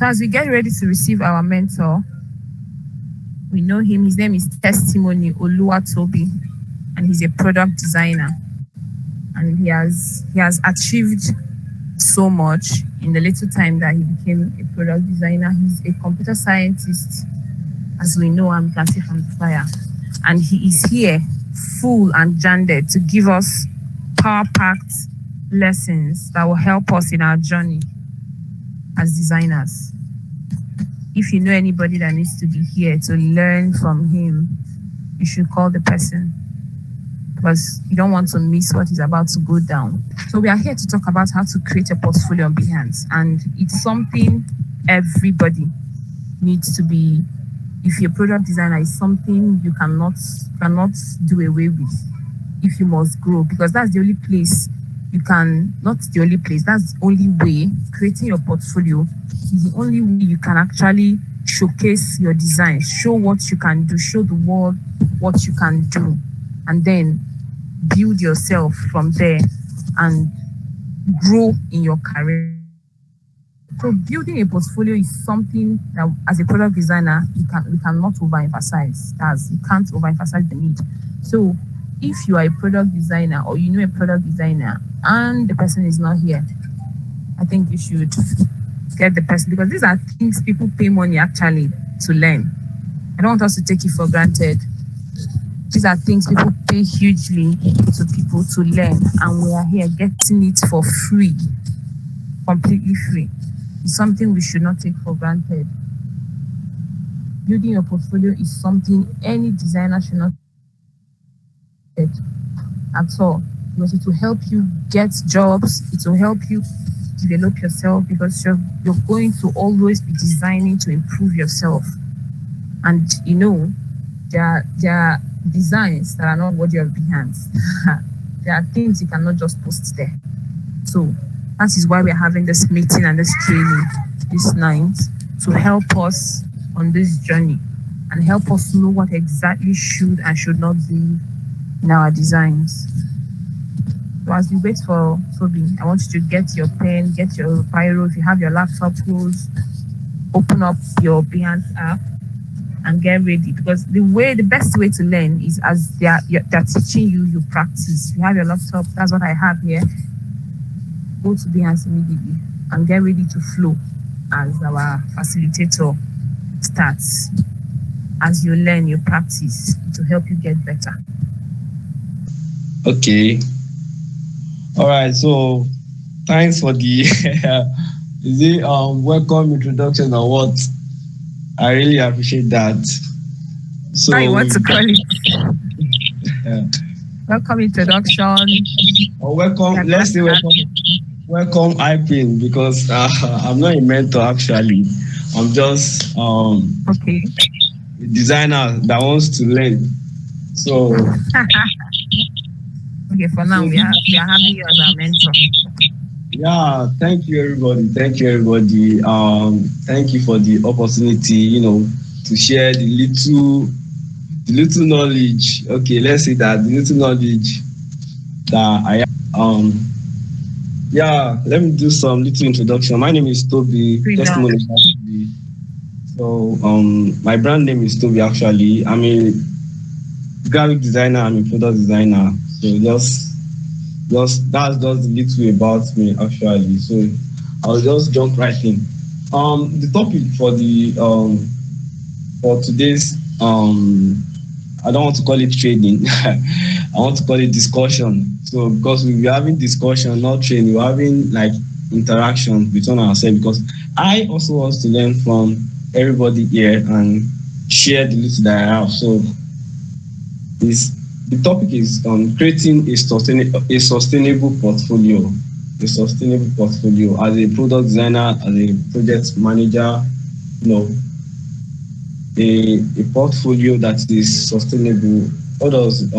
So as we get ready to receive our mentor, we know him. His name is Testimony Oluwatobi, and he's a product designer. And he has achieved so much in the little time that he became a product designer. He's a computer scientist, as we know and can see from the flyer. And he is here, full and janded, to give us power-packed lessons that will help us in our journey as designers. If you know anybody that needs to be here to learn from him, you should call the person, because you don't want to miss what is about to go down. So we are here to talk about how to create a portfolio on Behance, and it's something everybody needs to be. If you're a product designer, it's something you cannot do away with if you must grow, because that's the only place you can, not the only place, that's the only way. Creating your portfolio is the only way you can actually showcase your design, show what you can do, show the world what you can do, and then build yourself from there and grow in your career. So building a portfolio is something that, as a product designer, we cannot overemphasize. You can't overemphasize the need. So if you are a product designer, or you know a product designer and the person is not here, I think you should get the person, because these are things people pay money actually to learn. I don't want us to take it for granted. These are things people pay hugely to people to learn, and we are here getting it for free, completely free. It's something we should not take for granted. Building a portfolio is something any designer should not take at all, because it will help you get jobs, it will help you develop yourself, because you're going to always be designing to improve yourself. And you know, there are designs that are not worthy of Behance. There are things you cannot just post there. So that is why we're having this meeting and this training this night, to help us on this journey and help us know what exactly should and should not be in our designs. So as we wait for Toby, I want you to get your pen, get your biro. If you have your laptop closed, open up your Behance app and get ready, because the best way to learn is as they're teaching you, you practice. You have your laptop, that's what I have here. Go to Behance immediately and get ready to flow as our facilitator starts. As you learn, you practice to help you get better. Okay. All right. So thanks for the welcome introduction or what? I really appreciate that. So I want to call it welcome introduction. Or welcome. Let's say welcome hyping, because I'm not a mentor actually. I'm just okay, a designer that wants to learn. So okay, for now we are having you as our mentor. Yeah, thank you everybody. Thank you everybody. Thank you for the opportunity, to share the little knowledge. Okay, let's say that the little knowledge that I have. Yeah, let me do some little introduction. My name is Toby. Testimony. So my brand name is Toby actually. I'm a graphic designer, I'm a product designer. So that's just a little about me actually. So I'll just jump right in. The topic for today's I don't want to call it training. I want to call it discussion. So because we'll be having discussion, not training, we're having like interaction between ourselves, because I also want to learn from everybody here and share the little that I have. So the topic is creating a sustainable portfolio. A sustainable portfolio as a product designer, as a project manager, a portfolio that is sustainable. What does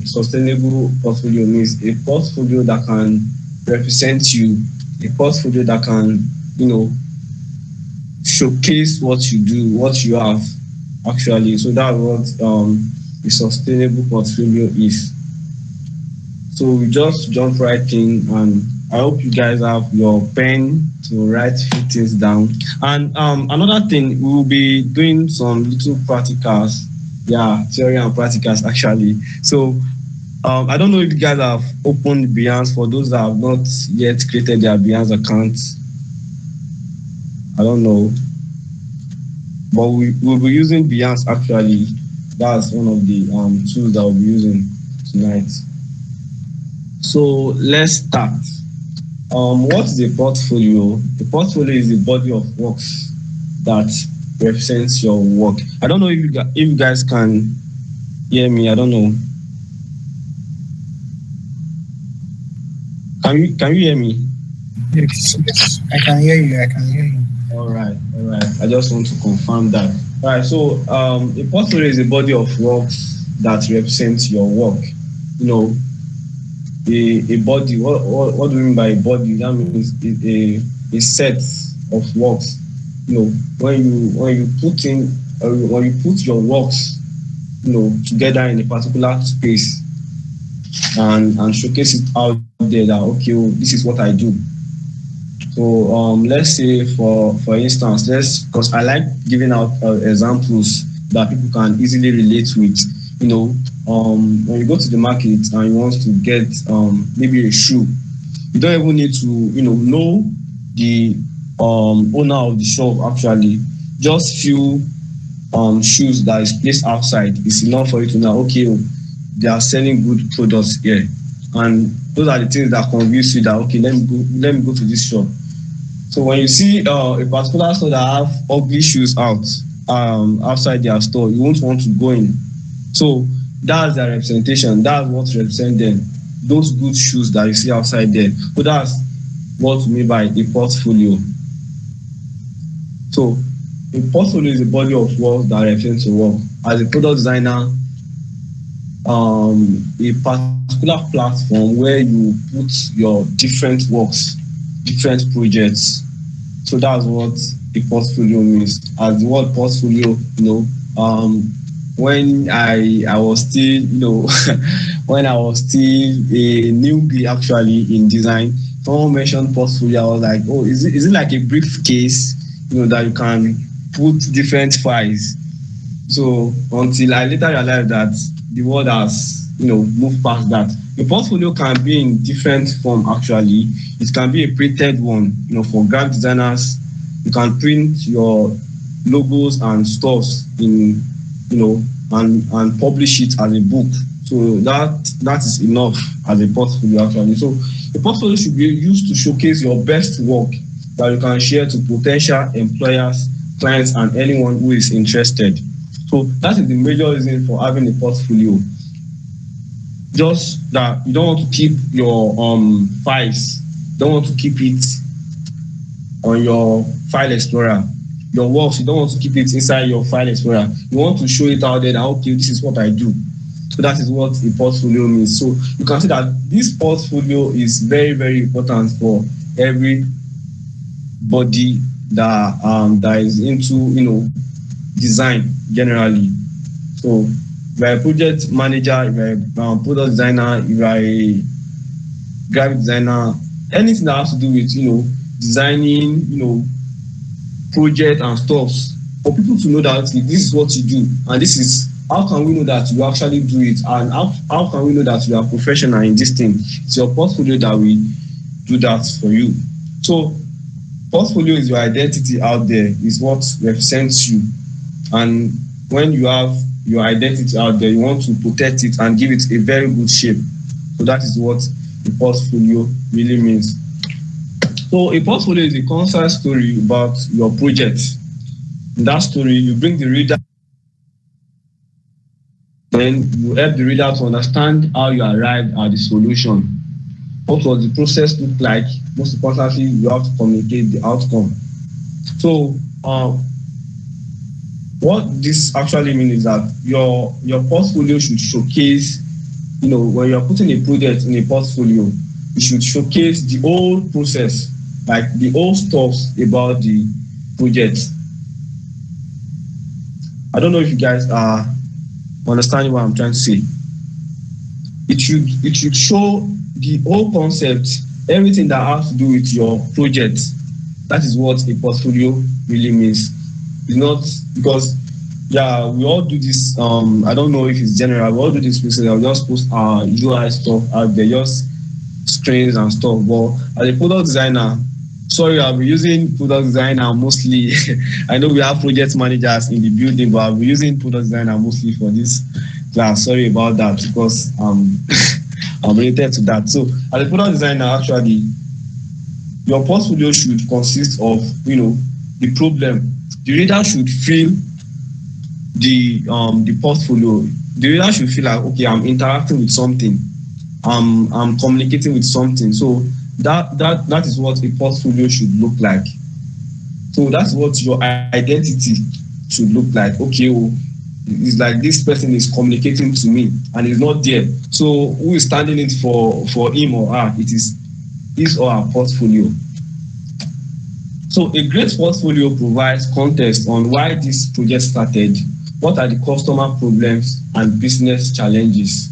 sustainable portfolio means? A portfolio that can represent you, a portfolio that can, showcase what you do, what you have actually. So that's what a sustainable portfolio is. So we just jump right in, and I hope you guys have your pen to write few things down. And another thing, we will be doing some little practicals. Yeah, theory and practicals actually. So I don't know if you guys have opened Behance. For those that have not yet created their Behance accounts, I don't know, but we will be using Behance actually. That's one of the tools that we'll be using tonight. So let's start. What is a portfolio? A portfolio is a body of works that represents your work. I don't know if you guys can hear me. I don't know. Can you hear me? Yes, I can hear you. I can hear you. All right, all right. I just want to confirm that. All right. So a portfolio is a body of works that represents your work. You know, a body. What do we mean by a body? That means a set of works. You know, when you put in when you put your works, you know, together in a particular space and showcase it out there that okay, oh, this is what I do. So let's say for instance, because I like giving out examples that people can easily relate with. You know, when you go to the market and you want to get maybe a shoe, you don't even need to know the owner of the shop actually. Just few shoes that is placed outside is enough for you to know okay, oh, they are selling good products here, and those are the things that convince you that okay, let me go to this shop. So when you see a particular store that have ugly shoes outside their store, you won't want to go in. So that's their representation. That's what represents them. Those good shoes that you see outside there. So that's what we mean by a portfolio. So a portfolio is a body of work that represents your work. As a product designer, a particular platform where you put your different works, different projects. So that's what a portfolio means. As the word portfolio, when I was still, when I was still a newbie actually in design, someone mentioned portfolio. I was like, oh, is it like a briefcase, that you can put different files? So until I later realized that the world has, moved past that. A portfolio can be in different form actually. It can be a printed one, for graphic designers. You can print your logos and stuffs in, and publish it as a book. So that is enough as a portfolio actually. So a portfolio should be used to showcase your best work that you can share to potential employers, clients, and anyone who is interested. So that is the major reason for having a portfolio. Just that you don't want to keep your files, don't want to keep it on your file explorer. Your works, you don't want to keep it inside your file explorer. You want to show it out there that okay, this is what I do. So that is what a portfolio means. So you can see that this portfolio is very, very important for everybody that is into design generally. So if you're a project manager, if you're a product designer, if you're a graphic designer, anything that has to do with designing, project and stuff, for people to know that this is what you do, and this is how can we know that you actually do it, and how can we know that you are professional in this thing? It's your portfolio that will do that for you. So portfolio is your identity out there, is what represents you, and when you have your identity out there, you want to protect it and give it a very good shape. So that is what a portfolio really means. So a portfolio is a concise story about your project. In that story, you bring the reader, then you help the reader to understand how you arrived at the solution. What was the process look like? Most importantly, you have to communicate the outcome. So what this actually means is that your portfolio should showcase, when you're putting a project in a portfolio, it should showcase the whole process, like the whole stuff about the project. I don't know if you guys are understanding what I'm trying to say. It should show the whole concept everything that has to do with your project. That is what a portfolio really means. It's not because yeah, we all do this. I don't know if it's general. We all do this recently. I'll just post our UI stuff out there, just screens and stuff. But as a product designer, sorry, I'll be using product designer mostly. I know we have project managers in the building, but I'll be using product designer mostly for this class. Sorry about that because I'm related to that. So as a product designer, actually, your portfolio should consist of, the problem. The reader should feel the portfolio. The reader should feel like, okay, I'm interacting with something. I'm communicating with something. So that is what a portfolio should look like. So that's what your identity should look like. Okay, it's like this person is communicating to me and is not there. So who is standing it for him or her? It is his or her portfolio. So a great portfolio provides context on why this project started, what are the customer problems and business challenges,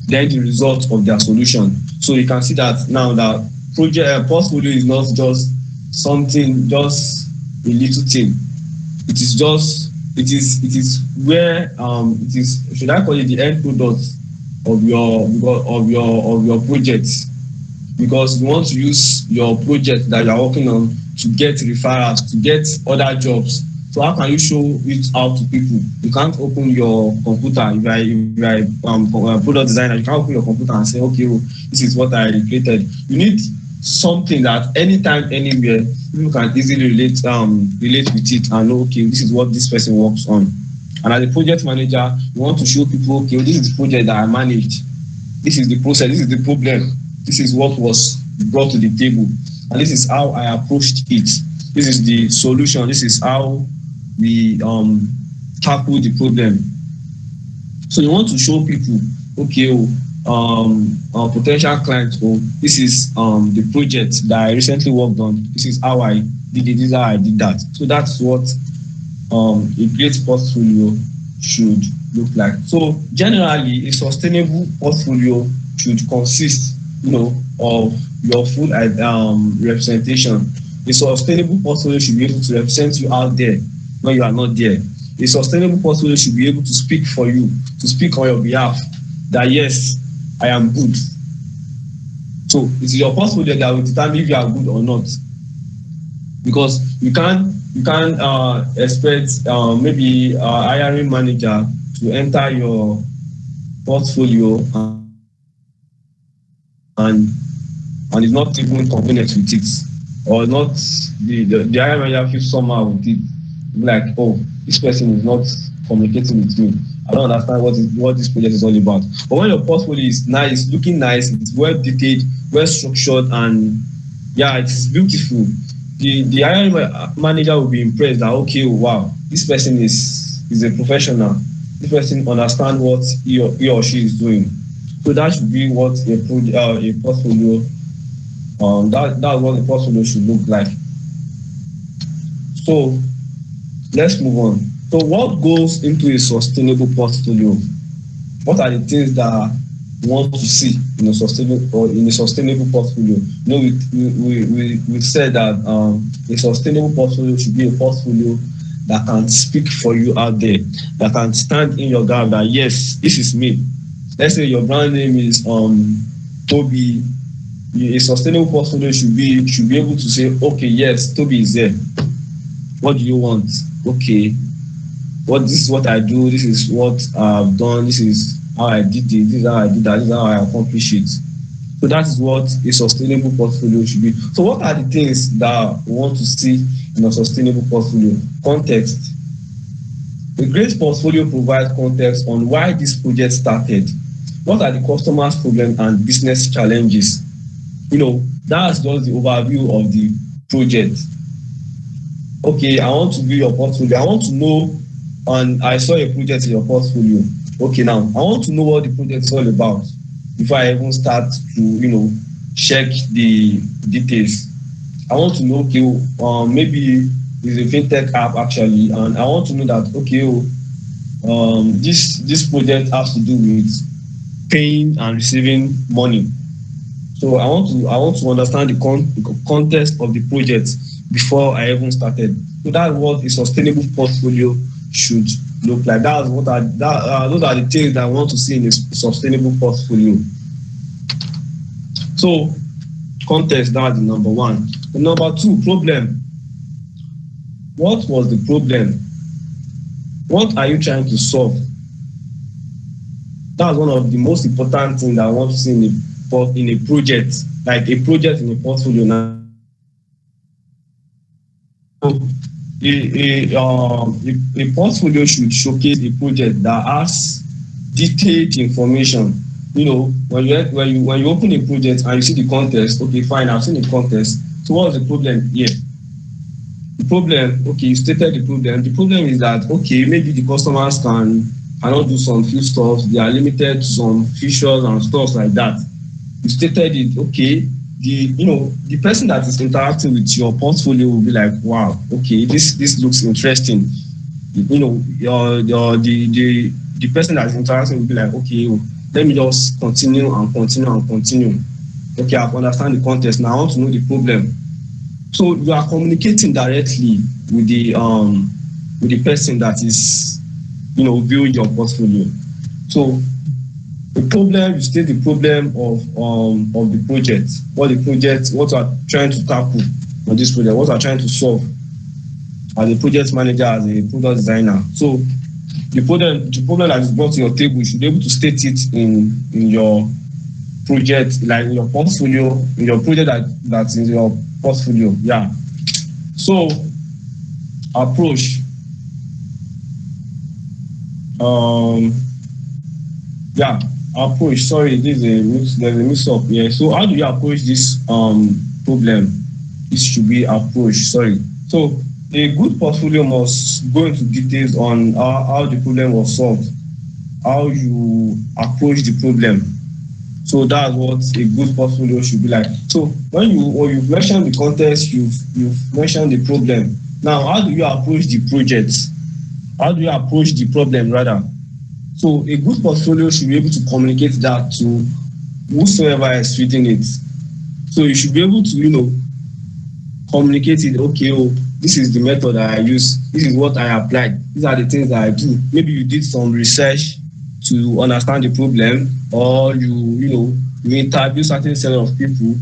then the result of their solution. So you can see that now that project portfolio is not just something, just a little thing. It is where it is, should I call it, the end product of your project, because you want to use your project that you are working on to get referrals, to get other jobs. So how can you show it out to people? You can't open your computer. If you are a product designer, you can't open your computer and say, okay, this is what I created. You need something that anytime, anywhere, people can easily relate with it and know, okay, this is what this person works on. And as a project manager, you want to show people, okay, this is the project that I managed. This is the process. This is the problem. This is what was brought to the table. And this is how I approached it. This is the solution. This is how we tackle the problem. So you want to show people, okay, potential clients, this is the project that I recently worked on. This is how I did it. This is how I did that. So that's what a great portfolio should look like. So generally, a sustainable portfolio should consist, of your full representation. A sustainable portfolio should be able to represent you out there when you are not there. A sustainable portfolio should be able to speak for you, to speak on your behalf, that yes, I am good. So it is your portfolio that will determine if you are good or not. Because you can't expect maybe a hiring manager to enter your portfolio and is not even convenient with it, or not the hiring manager feels somehow with it, like, oh, this person is not communicating with me. I don't understand what this project is all about. But when your portfolio is nice, looking nice, it's well detailed, well structured, and yeah, it's beautiful, the hiring manager will be impressed that, okay, wow, this person is a professional. This person understands what he or she is doing. So that should be what a portfolio, that's what a portfolio should look like. So let's move on. So what goes into a sustainable portfolio? What are the things that we want to see in a sustainable portfolio? We said that a sustainable portfolio should be a portfolio that can speak for you out there, that can stand in your gap, that yes, this is me. Let's say your brand name is Toby. A sustainable portfolio should be able to say, okay, yes, Toby is there. What do you want? Okay, this is what I do. This is what I've done. This is how I did it. This is how I did that. This is how I accomplish it. So that is what a sustainable portfolio should be. So what are the things that we want to see in a sustainable portfolio? Context. A great portfolio provides context on why this project started. What are the customer's problems and business challenges? That's just the overview of the project. Okay, I want to view your portfolio. I want to know, and I saw a project in your portfolio. Okay, now I want to know what the project is all about before I even start to, check the details. I want to know, okay, maybe it's a fintech app actually, and I want to know that, okay, this project has to do with paying and receiving money. So So I want to understand the context of the project before I even started. So that's what a sustainable portfolio should look like. That's what those are the things that I want to see in a sustainable portfolio. So context, that's the number one. The number two, problem. What was the problem? What are you trying to solve? That's one of the most important things that I want to see in a project, like a project in a portfolio now. So a portfolio should showcase a project that has detailed information. You know, when you open a project and you see the context, okay, fine, I've seen the context. So what's the problem here? The problem, okay, you stated the problem. The problem is that, okay, maybe the customers cannot do some few stuff. They are limited to some features and stuff like that. You stated it, okay. The person that is interacting with your portfolio will be like, wow, okay, this looks interesting. You know, the person that is interacting will be like, okay, let me just continue and continue and continue. Okay, I understand the context. Now I want to know the problem. So you are communicating directly with the person that is, viewing your portfolio. So the problem, you state the problem of the project, what you are trying to tackle on this project, what you are trying to solve as a project manager, as a product designer. So the problem that is brought to your table, you should be able to state it in your project, like in your portfolio, in your project that's in your portfolio. Yeah. So approach. Approach. Sorry, there's a mix up here. So how do you approach this problem? This should be approach. Sorry. So a good portfolio must go into details on how the problem was solved, how you approach the problem. So that's what a good portfolio should be like. So when you've mentioned the context, you've mentioned the problem. Now, how do you approach the project? How do you approach the problem rather? So a good portfolio should be able to communicate that to whosoever is reading it. So you should be able to, communicate it. Okay, this is the method that I use. This is what I applied. These are the things that I do. Maybe you did some research to understand the problem, or you interview certain set of people.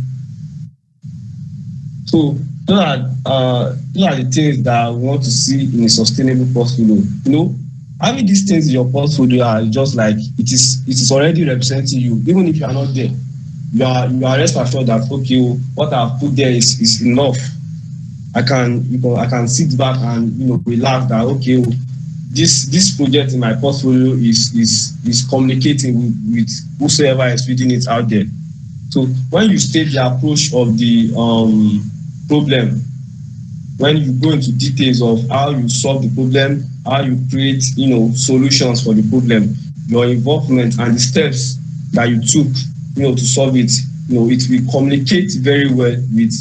So those are the things that I want to see in a sustainable portfolio. Having these things in your portfolio are just like it is already representing you. Even if you are not there, you are rest assured that okay, what I've put there is enough. I can sit back and relax that okay, this project in my portfolio is communicating with whosoever is reading it out there. So when you state the approach of the problem, when you go into details of how you solve the problem, how you create solutions for the problem, your involvement and the steps that you took to solve it, it will communicate very well with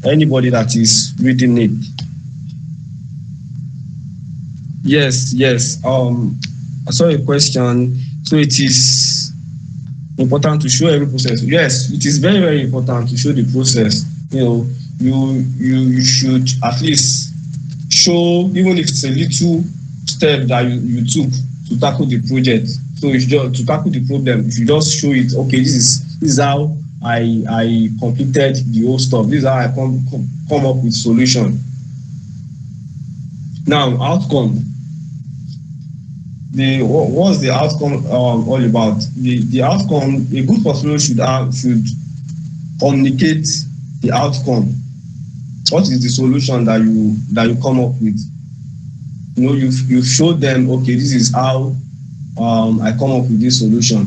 anybody that is reading it. Yes. I saw a question. So it is important to show every process. Yes, it is very, very important to show the process. You should at least show, even if it's a little step that you took to tackle the project. So if you to tackle the problem, if you just show it, okay, this is how I completed the whole stuff. This is how I come up with solution. Now, outcome. What's the outcome all about? The outcome, a good portfolio should communicate the outcome. What is the solution that you come up with? You've showed them, okay, this is how I come up with this solution.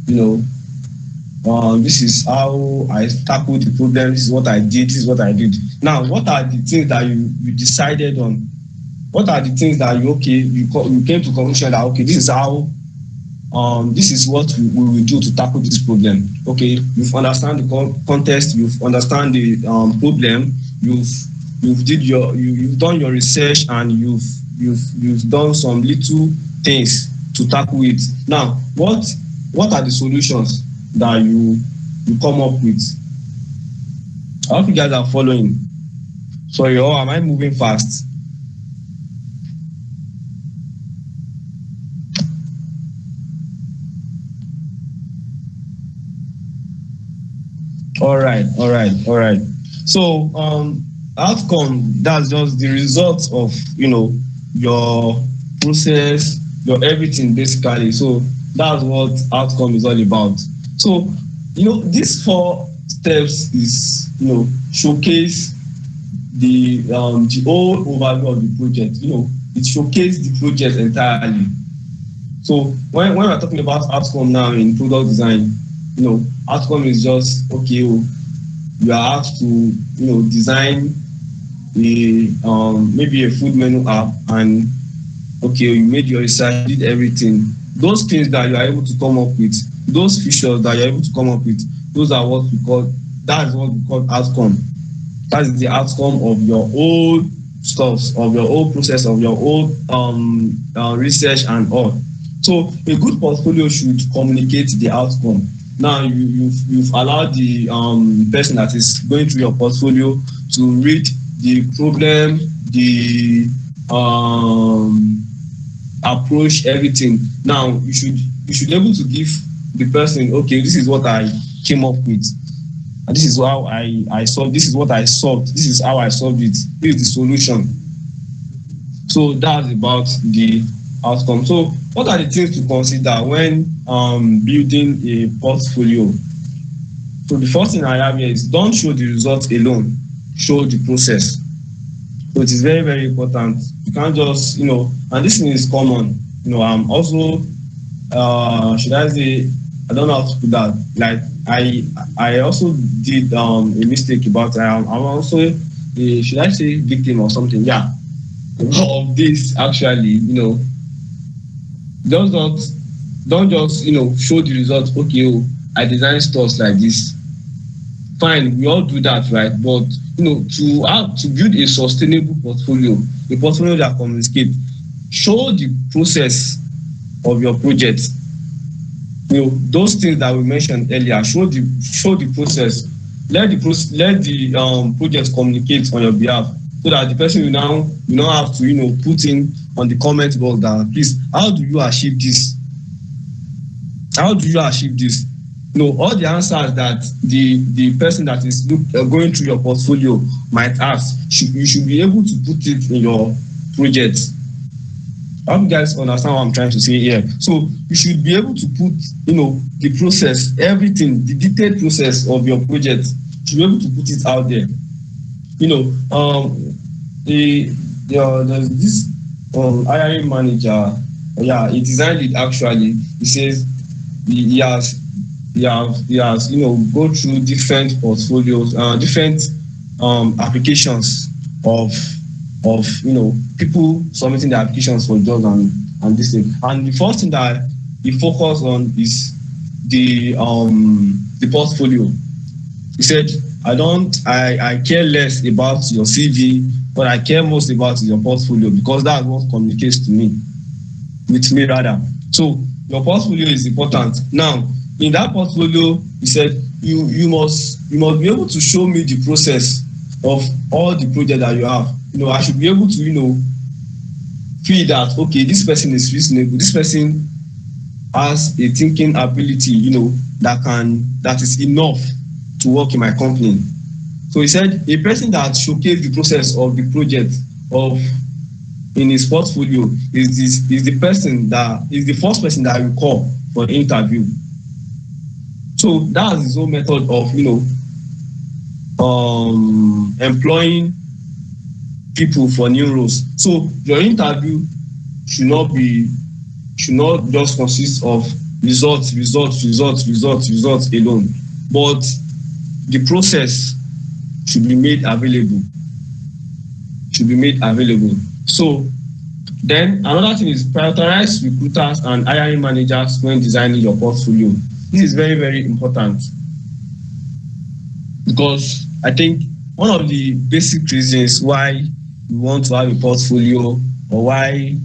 This is how I tackled the problem. This is what I did. This is what I did. Now, what are the things that you decided on? What are the things that you came to conclusion that okay, this is how this is what we will do to tackle this problem. Okay, you've understand the context, you've understand the problem, you've done your research, and you've done some little things to tackle it. Now, what are the solutions? that you come up with. I hope you guys are following. Sorry, or am I moving fast? All right, all right, all right. So outcome, that's just the result of your process, your everything basically. So that's what outcome is all about. So these 4 steps is showcase the whole overview of the project. It showcases the project entirely. So when we're talking about outcome now in product design, outcome is just okay. You are asked to design maybe a food menu app, and okay, you made your research, did everything. Those things that you are able to come up with, those features that you're able to come up with, those are what we call, that's what we call outcome. That is the outcome of your whole stuff, of your whole process, of your whole research and all. So a good portfolio should communicate the outcome. Now you've allowed the person that is going through your portfolio to read the problem, the approach, everything. Now you should be able to give the person, okay, this is what I came up with. And this is how I solved. This is what I solved. This is how I solved it. This is the solution. So that's about the outcome. So what are the things to consider when building a portfolio? So the first thing I have here is, don't show the results alone, show the process. So it is very, very important. You can't just, and this thing is common. I'm also, should I say, I don't know how to put that. Like I also did a mistake about I'm also should I say victim or something? Yeah, of this actually. Don't just show the results. Okay, I design stores like this. Fine, we all do that, right? But to build a sustainable portfolio, a portfolio that communicates, show the process of your project. Those things that we mentioned earlier, show the process. Let the project communicate on your behalf, so that the person will now have to put in on the comment box that, please, how do you achieve this? How do you achieve this? All the answers that the person that is going through your portfolio might ask, you should be able to put it in your project. I hope you guys understand what I'm trying to say here. So you should be able to put, the process, everything, the detailed process of your project. You should be able to put it out there. There's this hiring manager. Yeah, he designed it actually. He says he has go through different portfolios, different applications of people submitting their applications for jobs and this thing. And the first thing that he focused on is the portfolio. He said, I care less about your CV, but I care most about your portfolio, because that's what communicates with me rather. So your portfolio is important. Now, in that portfolio, he said, you must be able to show me the process of all the projects that you have. I should be able to, feel that, okay, this person is reasonable. This person has a thinking ability, that is enough to work in my company. So he said, a person that showcased the process of the project in his portfolio is the person that is the first person that you call for the interview. So that's his own method of employing people for new roles. So your interview should not just consist of results alone, but the process should be made available. So then another thing is, prioritize recruiters and hiring managers when designing your portfolio. This is very, very important, because I think one of the basic reasons why you want to have a portfolio, or why you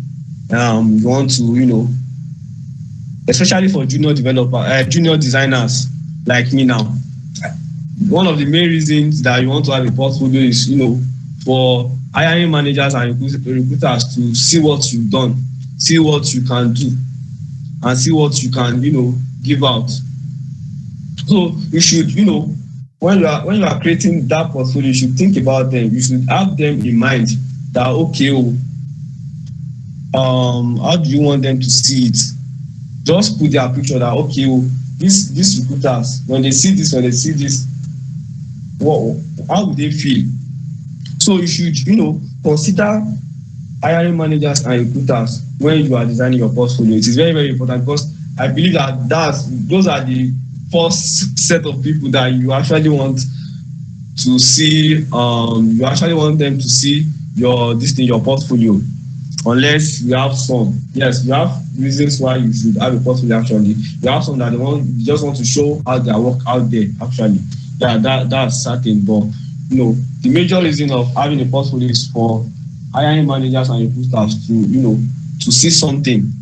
want to, especially for junior designers, like me now. One of the main reasons that you want to have a portfolio is, for hiring managers and recruiters to see what you've done, see what you can do, and see what you can, give out. So you should, when you are creating that portfolio, you should think about them. You should have them in mind that, okay, how do you want them to see it? Just put their picture that, okay, these recruiters, when they see this, how would they feel? So you should, consider hiring managers and recruiters when you are designing your portfolio. It is very, very important, because I believe that those are the first set of people that you actually want to see. You actually want them to see your portfolio, unless you have some. Yes, you have reasons why you should have a portfolio. Actually, you have some that just want to show how their work out there. Actually, yeah, that's certain. But the major reason of having a portfolio is for hiring managers and recruiters to see something.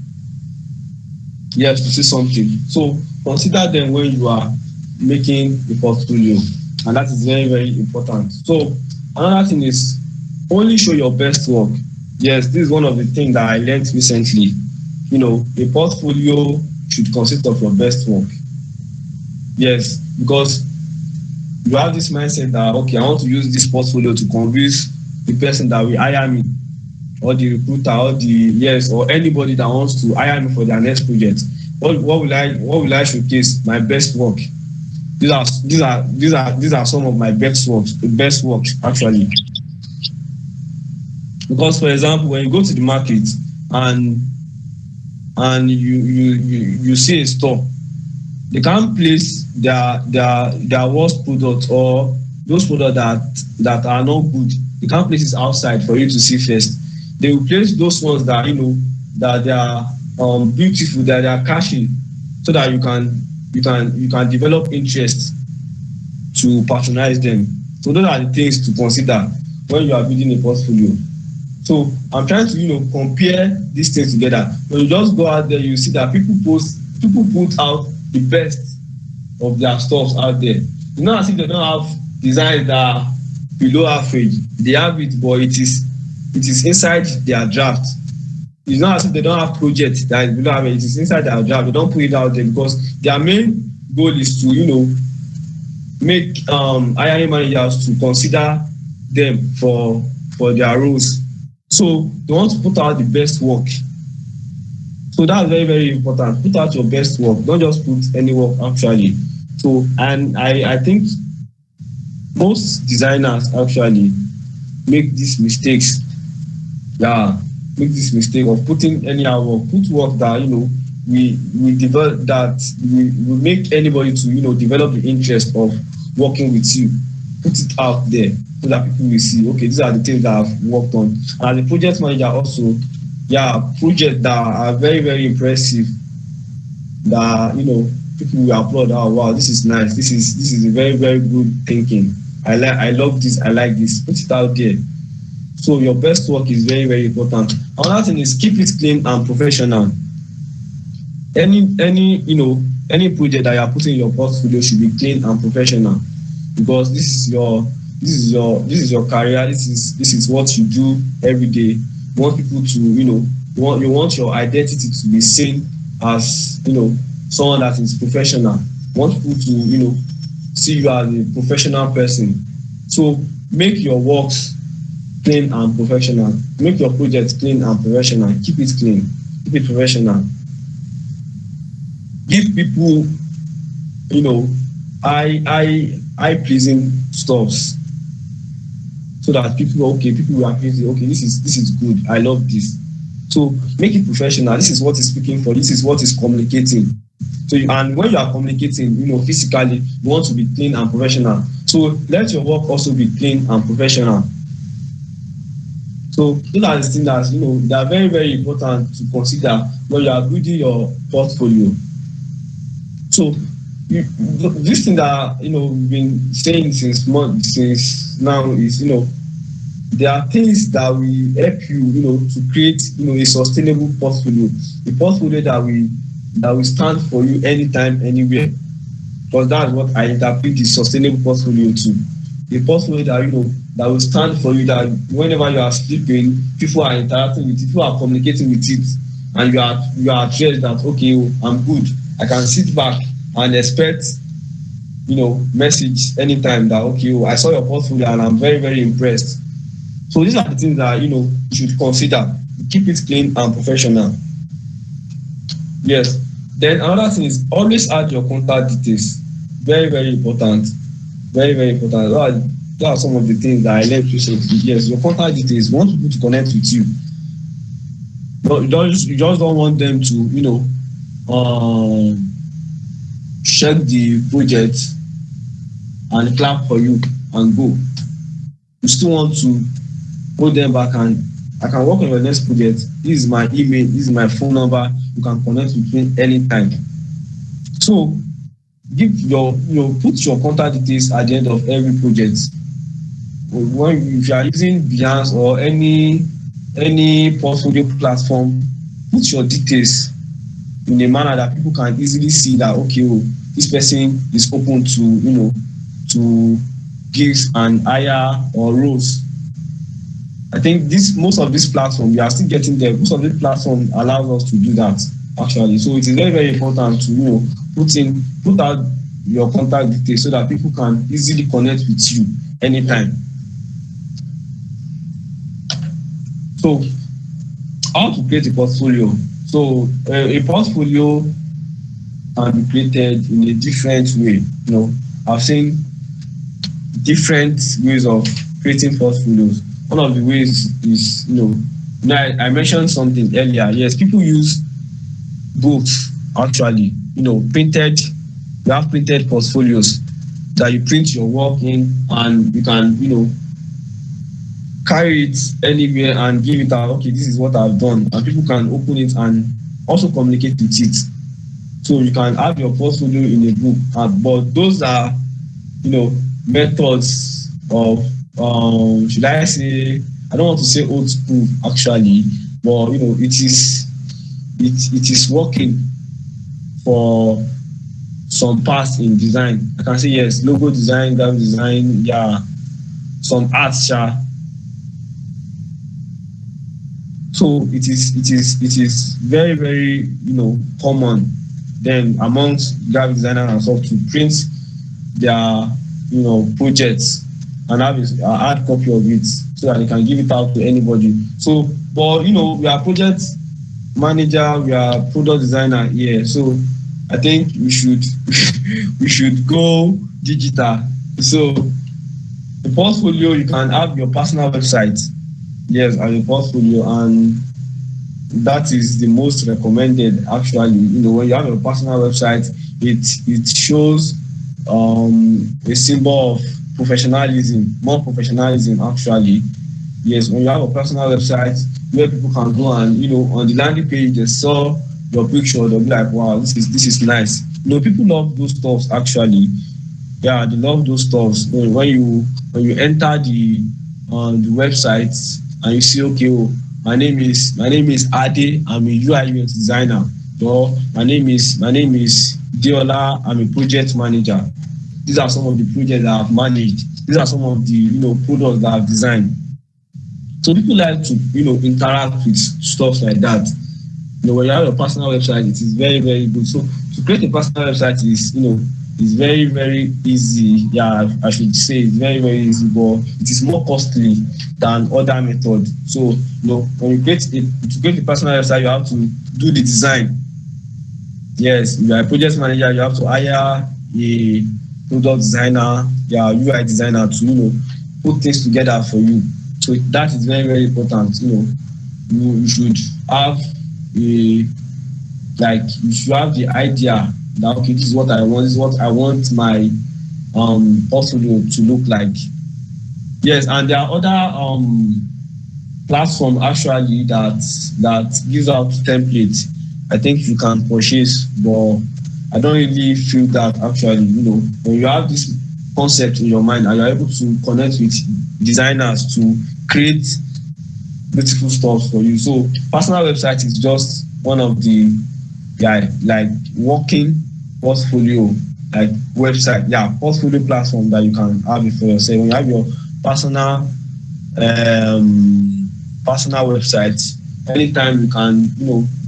Yes, to see something. So consider them when you are making a portfolio, and that is very, very important. So another thing is, only show your best work. Yes, this is one of the things that I learned recently. A portfolio should consist of your best work. Yes, because you have this mindset that, okay, I want to use this portfolio to convince the person that will hire me, or the recruiter, or anybody that wants to hire me for their next project. What will I showcase? My best work. These are some of my best works actually. Because, for example, when you go to the market and you see a store, they can't place their worst product, or those products that are not good. They can't place it outside for you to see first. They will place those ones that that they are beautiful, that they are catchy, so that you can develop interest to patronize them. So those are the things to consider when you are building a portfolio. So I'm trying to compare these things together. When you just go out there, you see that people put out the best of their stuff out there. It's not as if they don't have designs that are below average. They have it, but it is inside their draft. It's not as if they don't have projects that is below average. It is inside their draft. They don't put it out there because their main goal is to make hiring managers to consider them for their roles. So they want to put out the best work. So that's very, very important. Put out your best work. Don't just put any work actually. So, and I think most designers actually make these mistakes. Yeah, make this mistake of putting any work. Put work that we develop, that we make anybody to develop the interest of working with you. Put it out there so that people will see, okay, these are the things that I've worked on. And as a project manager also, projects that are very, very impressive, that people will applaud. Oh wow, this is nice. This is a very, very good thinking. I love this. I like this. Put it out there. So your best work is very, very important. Another thing is, keep it clean and professional. Any project that you are putting in your portfolio should be clean and professional, because this is your career. This is what you do every day. You want people to you want your identity to be seen as someone that is professional. You want people to see you as a professional person. So make your works clean and professional. Make your projects clean and professional. Keep it clean. Keep it professional. Give people eye pleasing stuffs, so that people will appreciate, okay, this is good, I love this. So make it professional. This is what is speaking for, this is what is communicating. So and when you are communicating physically, you want to be clean and professional. So let your work also be clean and professional. So those are the things that they are very, very important to consider when you are building your portfolio. So this thing that we've been saying since now is there are things that will help you to create a sustainable portfolio, a portfolio that will stand for you anytime, anywhere. because that's what I interpret the sustainable portfolio to. A portfolio that that will stand for you, that whenever you are sleeping, people are interacting with it, people are communicating with it, and you are addressed that okay, I'm good. I can sit back and expect message anytime that okay, I saw your portfolio and I'm very, very impressed. So these are the things that you should consider. Keep it clean and professional. Yes. Then another thing is always add your contact details. Very, very important. Very, very important. Those are some of the things that I learned recently. Yes, your contact details. You want people to connect with you. But you just don't want them to, check the project and clap for you and go. You still want to hold them back and I can work on your next project. This is my email, this is my phone number. You can connect with me anytime. So put your contact details at the end of every project. If you are using Behance or any portfolio platform, put your details in a manner that people can easily see that okay, this person is open to to gigs and hire or roles. I think most of this platform, we are still getting there. Most of this platform allows us to do that actually. So it is very, very important to put out your contact details so that people can easily connect with you anytime. So how to create a portfolio? So a portfolio can be created in a different way. I've seen different ways of creating portfolios. One of the ways is, I mentioned something earlier. Yes, people use books actually. Printed. You have printed portfolios that you print your work in, and you can, carry it anywhere and give it out. Okay, this is what I've done, and people can open it and also communicate with it. So you can have your portfolio in a book, but those are, methods of should I say, I don't want to say old school actually, but it is working for some parts in design. I can say yes, logo design, graphic design, yeah, some arts, yeah. So it is very, very common then amongst graphic designers and stuff to print their projects and have a hard copy of it so that they can give it out to anybody. So, but we are project manager, we are product designer here, so I think we should go digital. So the portfolio, you can have your personal website, yes, as a portfolio, and that is the most recommended actually. When you have a personal website, it shows a symbol of professionalism, more professionalism actually. Yes, when you have a personal website where people can go and on the landing page they saw your picture, they'll be like, wow, this is nice. People love those stuffs actually. Yeah, they love those stuffs. When you enter the website and you see, okay, my name is Ade, I'm a UI UX designer. Or my name is Deola, I'm a project manager. These are some of the projects that I've managed. These are some of the products that I've designed. So people like to interact with stuff like that. When you have a personal website, it is very, very good. So to create a personal website is very, very easy. Yeah, I should say it's very, very easy, but it is more costly than other methods. So when you create a personal website, you have to do the design. Yes, you are a project manager, you have to hire a product designer, yeah, UI designer to put things together for you. So that is very, very important. You should have you should have the idea that okay, this is what I want, this is what I want my portfolio to look like. Yes, and there are other platforms actually that gives out templates. I think you can purchase, but I don't really feel that actually. When you have this concept in your mind and you're able to connect with designers to create beautiful stuff for you. So personal website is just one of the like working portfolio like website, portfolio platform that you can have it for yourself. When you have your personal personal website, anytime you can,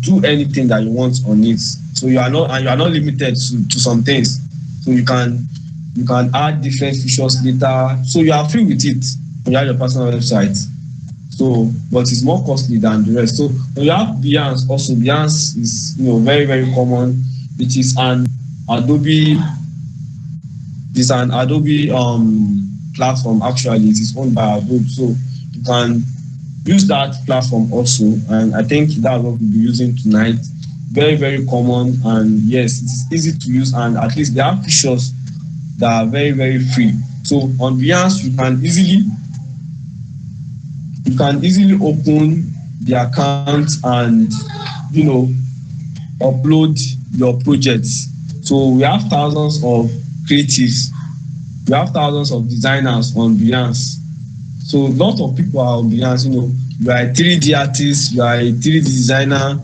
do anything that you want on it. So you are not limited to some things. So you can add different features later. So you are free with it when you have your personal website. So, but it's more costly than the rest. So when you have Behance, also Behance is very, very common. It is an Adobe platform. Actually, it is owned by Adobe. So you can use that platform also, and I think that's what we'll be using tonight. Very, very common, and yes, it's easy to use, and at least they have features that are very, very free. So on Behance, you can easily open the account and upload your projects. So we have thousands of creatives, we have thousands of designers on Behance. So lots of people are on Behance. You are a 3D artist, you are a 3D designer,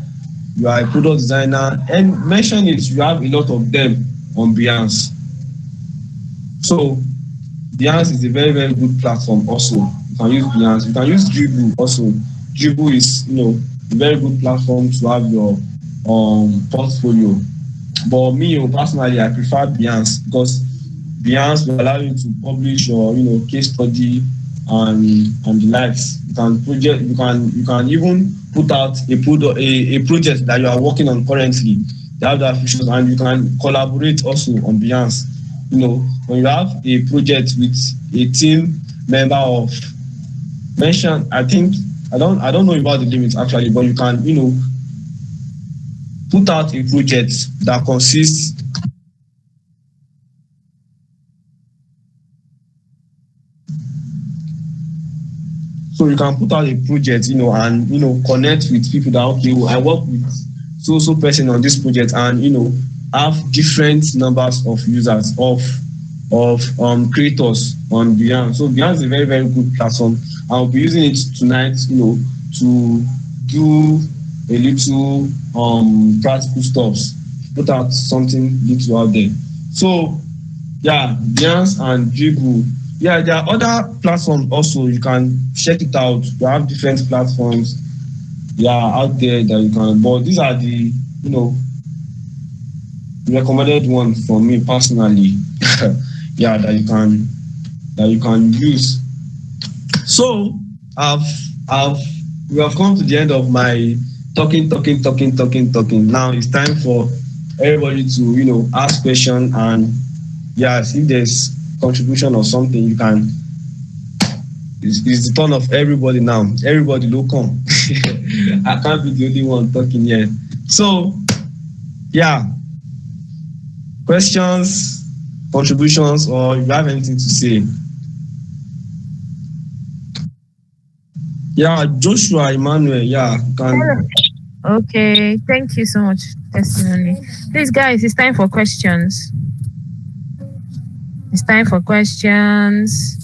you are a product designer, and mention it, you have a lot of them on Behance. So Behance is a very, very good platform also. You can use Behance. You can use Dribbble also. Dribbble is a very good platform to have your portfolio. But me personally, I prefer Behance because Behance will allow you to publish your case study and the likes. You can even put out a project that you are working on currently. They have that features, and you can collaborate also on Behance. When you have a project with a team member of mention, I don't know about the limits actually, but you can put out a project that consists so you can put out a project and connect with people that I work with so person on this project, and have different numbers of users of creators on Behance. So Behance is a very, very good platform. I'll be using it tonight, to do a little practical stuff, put out something little out there. So Behance and Dribbble. There are other platforms also. You can check it out. You have different platforms out there that you can, but these are the recommended ones for me personally. that you can use. So we have come to the end of my talking. Now it's time for everybody to ask questions, and if there's contribution or something, you can. It's the turn of everybody now. Everybody will come. I can't be the only one talking here. So questions, contributions, or if you have anything to say. Joshua Emmanuel, can. Okay, thank you so much, Testimony. Please, guys, it's time for questions. It's time for questions.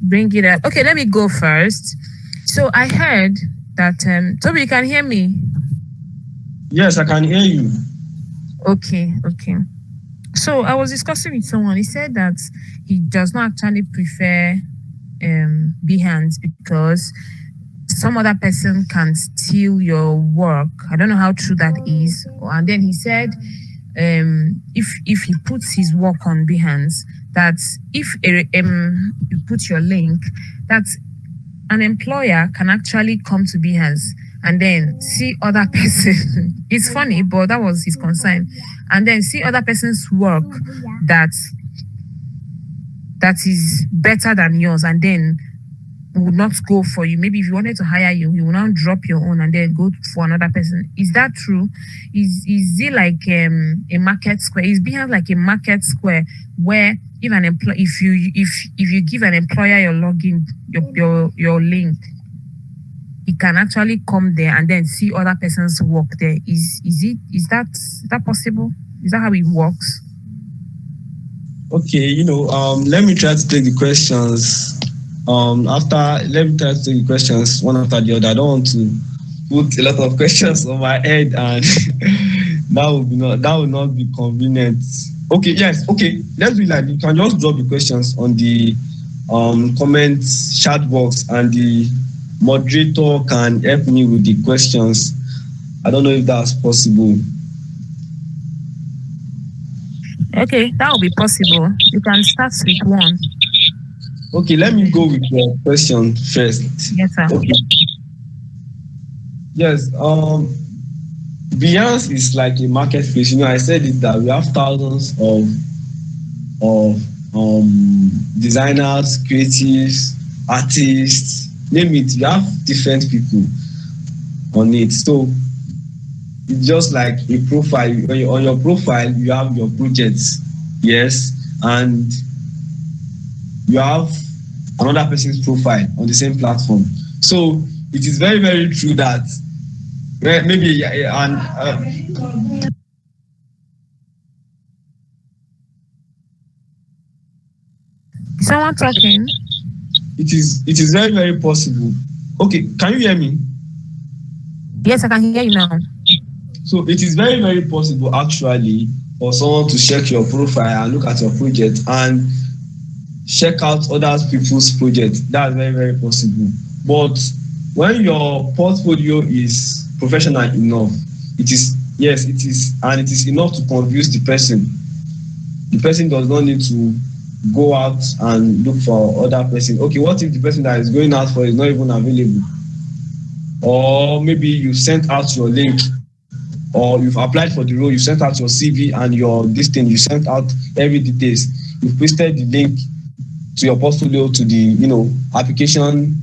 Bring it up. Okay, let me go first. So I heard that Toby, you can hear me? Yes, I can hear you. Okay. So I was discussing with someone. He said that he does not actually prefer Behance because some other person can steal your work. I don't know how true that is. And then he said if he puts his work on Behance, that if you put your link, that an employer can actually come to Behance and then see other person. It's funny, but that was his concern. And then see other person's work that is better than yours, and then would not go for you. Maybe if you wanted to hire you, he will now drop your own and then go for another person. Is that true? Is it like a market square? Is Behance like a market square where if you give an employer your login, your link, he can actually come there and then see other person's work there? Is that possible? Is that how it works? Okay, let me try to take the questions. Let me try to take the questions one after the other. I don't want to put a lot of questions on my head, and that would not be convenient Okay, yes, okay. Let's do it like you can just drop the questions on the comments chat box, and the moderator can help me with the questions. I don't know if that's possible. Okay, that will be possible. You can start with one. Okay, let me go with your question first. Yes, sir. Okay. Yes, Behance is like a marketplace. I said it that we have thousands of designers, creatives, artists, name it. You have different people on it. So it's just like a profile. On your profile, you have your projects, yes, and you have another person's profile on the same platform. So it is very, very true that maybe Someone talking? it is very, very possible. Okay, can you hear me? Yes, I can hear you now. So it is very, very possible actually for someone to check your profile and look at your project and check out other people's projects. That's very, very possible. But when your portfolio is professional enough, it is, yes, it is, and it is enough to convince the person. The person does not need to go out and look for other person. Okay, what if the person that is going out for is not even available? Or maybe you sent out your link, or you've applied for the role, you sent out your CV and your this thing, you sent out every details, you pasted the link to your portfolio to the application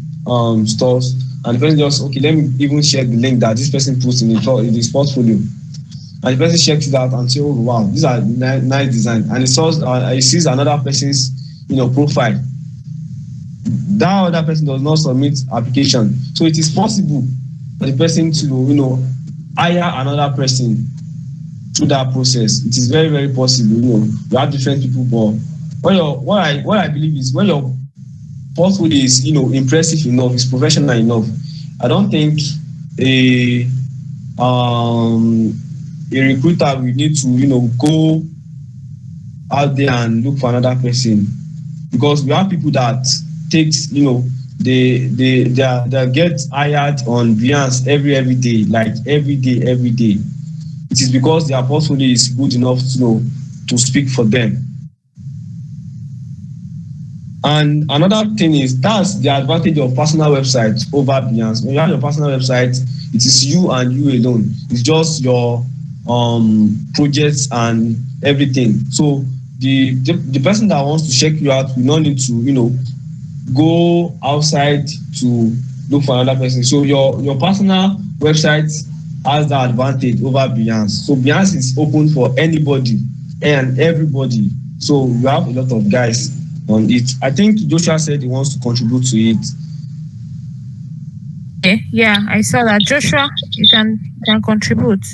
stores, and the person just, okay, let me even share the link that this person puts in his portfolio, and the person checks it out and say, oh wow, these are nice design, and he sees another person's profile. That other person does not submit application, so it is possible for the person to hire another person through that process. It is very, very possible. You have different people, but what I believe is when your portfolio is impressive enough, is professional enough, I don't think a recruiter will need to go out there and look for another person, because we have people that takes they get hired on Behance every day, like every day. It is because their portfolio is good enough to speak for them. And another thing is, that's the advantage of personal websites over Behance. When you have your personal website, it is you and you alone. It's just your projects and everything. So the person that wants to check you out will not need to go outside to look for another person. So your personal website has that advantage over Behance. So Behance is open for anybody and everybody. So you have a lot of guys on it. I think Joshua said he wants to contribute to it. Okay, yeah, I saw that. Joshua, you can contribute.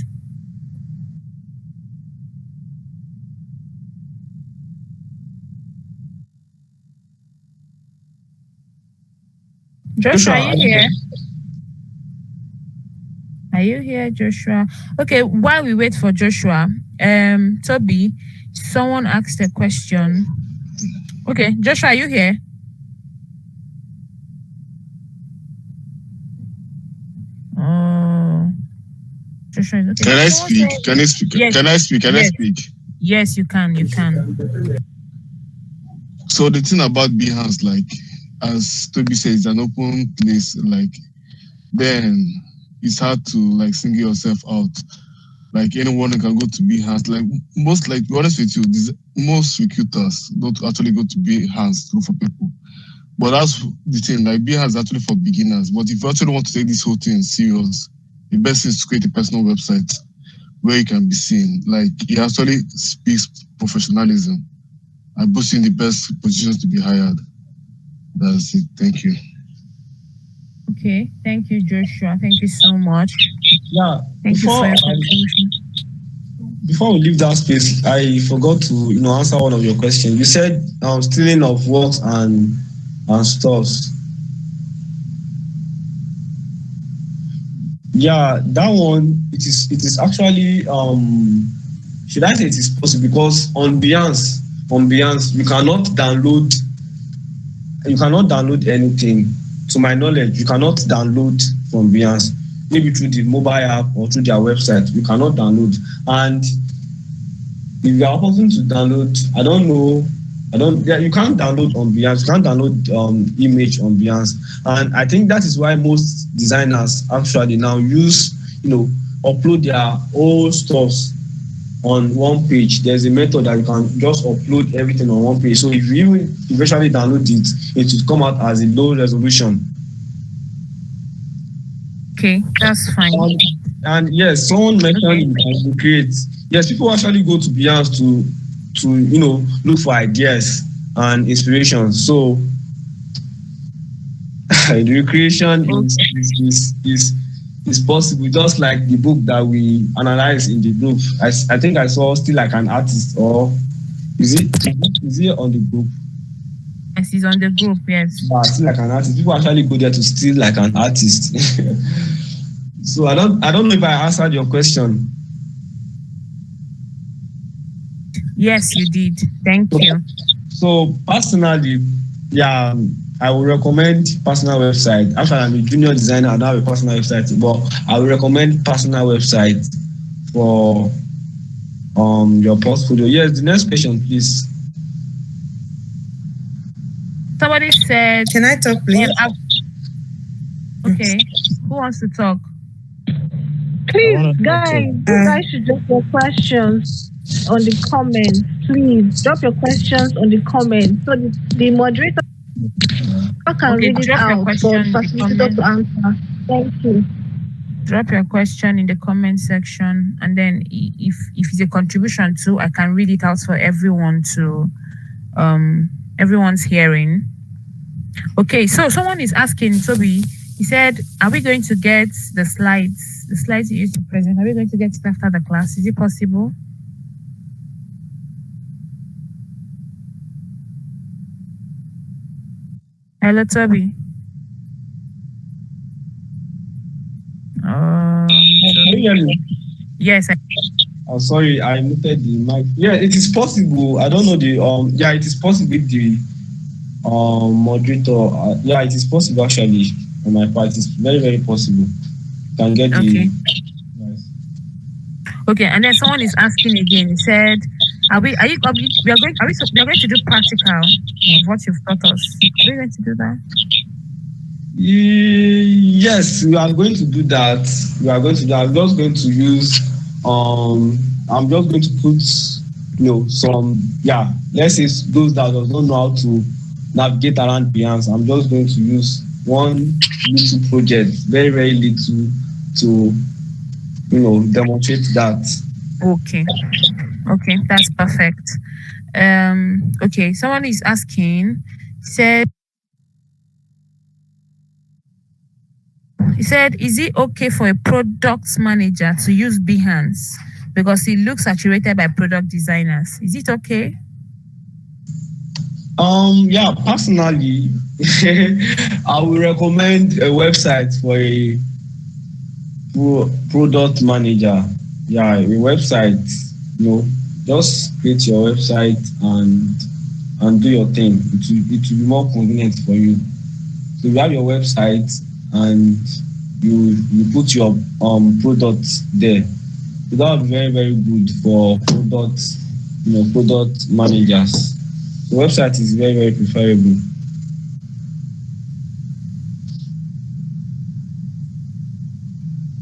Joshua, are you here? Are you here, Joshua? Okay, while we wait for Joshua, Toby, someone asked a question. Okay, Joshua, are you here? Oh, Joshua is okay. Can I speak? Can I speak? Yes. Can I speak? Can I speak? Yes, you can. You can. So the thing about Behance, like as Toby says, it's an open place. Like then it's hard to like single yourself out. Like anyone can go to Behance. Like to be honest with you, most recruiters don't actually go to Behance to look for people. But that's the thing. Like Behance is actually for beginners. But if you actually want to take this whole thing serious, the best is to create a personal website where you can be seen. Like it actually speaks professionalism and puts you in the best positions to be hired. That's it. Thank you. Okay, thank you, Joshua. Thank you so much. Yeah. Thank you for your contribution. Before we leave that space, I forgot to answer one of your questions. You said stealing of works and stuff. Yeah, that one, it is actually should I say it is possible? Because on Behance, you cannot download anything. To my knowledge, you cannot download from Behance, maybe through the mobile app or through their website. You cannot download. And if you are opting to download, you can't download on Behance, you can't download image on Behance. And I think that is why most designers actually now use, upload their old stuffs on one page. There's a method that you can just upload everything on one page. So if you even eventually download it, it will come out as a low resolution. Okay, that's fine. And yes, someone mentioned you can create. Yes, people actually go to Behance to look for ideas and inspiration. So the recreation is possible, just like the book that we analyze in the group. I think I saw Still Like an Artist, or is it on the group? Yes, he's on the group, yes. Still Like an Artist. People actually go there to Still Like an Artist. So I don't know if I answered your question. Yes, you did. Thank you. So personally, yeah, I would recommend personal website. Actually, I'm a junior designer. I don't have a personal website, but I would recommend personal website for your portfolio. Yes, the next question, please. Somebody said, Can I talk, please? Okay, who wants to talk? Please, guys, you guys should drop your questions on the comments. Please drop your questions on the comments so the moderator can read it out for facilitator to answer. Thank you. Drop your question in the comment section, and then if it's a contribution too, I can read it out for everyone to everyone's hearing. Okay, so someone is asking, Toby, he said, are we going to get the slides you used to present, are we going to get it after the class? Is it possible? Hello, Toby. Can you hear me? Yes. Oh, sorry, I muted the mic. Yeah, it is possible. I don't know the yeah, it is possible the moderator. Yeah, it is possible actually on my part. It's very, very possible. You can get okay. Nice. Okay, and then someone is asking again. He said, we are going to do practical of what you've taught us. Are we going to do that? Yes, we are going to do that. I'm just going to use I'm just going to put some, let's say those that does not know how to navigate around Behance. I'm just going to use one little project, very, very little, to demonstrate that. Okay, that's perfect. Okay, someone is asking, he said, is it okay for a product manager to use Behance because it looks saturated by product designers? Is it okay? Yeah, personally, I would recommend a website for a product manager. Yeah, a website, just create your website and do your thing. It will be more convenient for you. So you have your website and you put your products there. So that would be very, very good for product managers. The website is very, very preferable.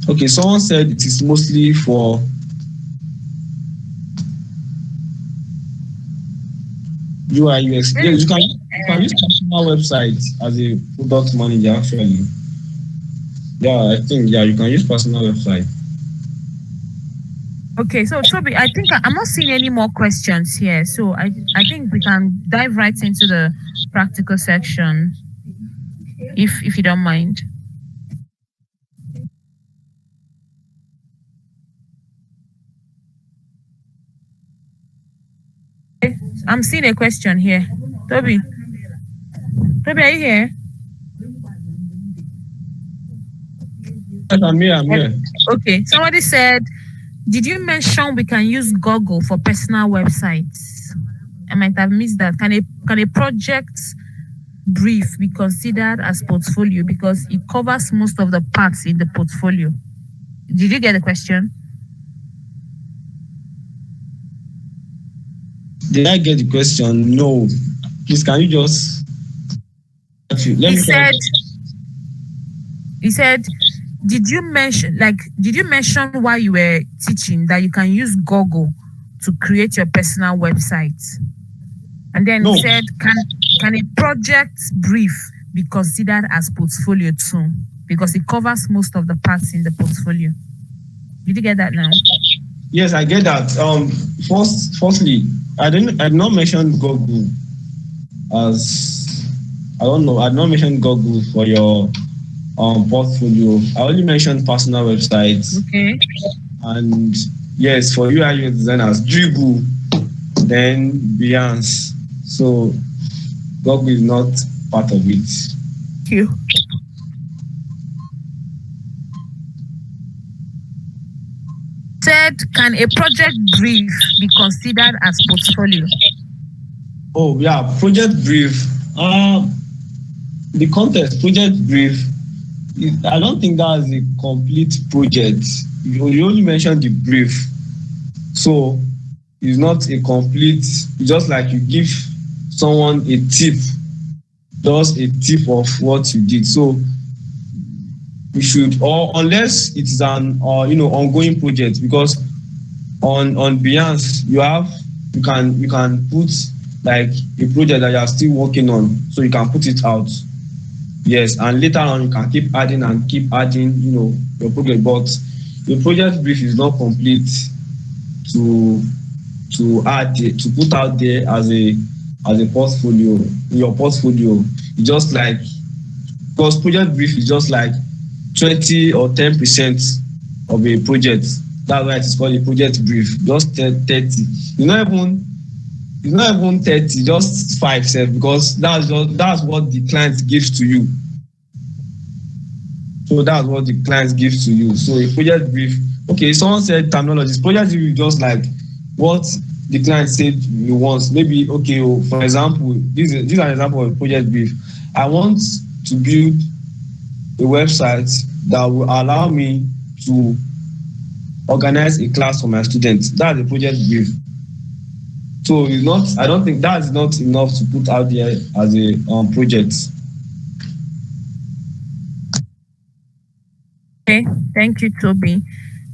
Okay, someone said it is mostly for UI UX. Yes, you can use personal website as a product manager actually. Yeah, I think you can use personal website. Okay, so Toby, I think I'm not seeing any more questions here. So I think we can dive right into the practical section, if you don't mind. I'm seeing a question here. Toby, are you here? Yes, I'm here. Okay, somebody said, Did you mention we can use Google for personal websites? I might have missed that. Can a project brief be considered as portfolio because it covers most of the parts in the portfolio? Did you get the question? Did I get the question? No. Please, can you just He said, did you mention while you were teaching that you can use Google to create your personal website? And then No. he said, can a project brief be considered as portfolio too? Because it covers most of the parts in the portfolio. Did you get that now? Yes, I get that. Firstly, I did not mention Google as I did not mention Google for your portfolio. I only mentioned personal websites. Okay. And yes, for UI UX designers, Dribble, then Behance. So Google is not part of it. Thank you. Said, can a project brief be considered as portfolio? Oh yeah, project brief. The context project brief. I don't think that is a complete project. You only mentioned the brief, so it's not a complete. Just like you give someone a tip, just a tip of what you did. So you should, or unless it is an ongoing project, because on Behance you can put like a project that you are still working on, so you can put it out. Yes, and later on you can keep adding your project, but the project brief is not complete to put out there as a portfolio in your portfolio. It's just like, because project brief is just like 20 or 10% of a project. That's why it's called a project brief. Just 30. It's not even 30, just 5, because that's what the client gives to you. So that's what the client gives to you. So a project brief, okay, someone said terminology. Project brief is just like what the client said he wants. Maybe, okay, for example, this is an example of a project brief. I want to build a website that will allow me to organize a class for my students. That's a project brief. So I don't think that's not enough to put out there as a project. Okay, thank you, Toby.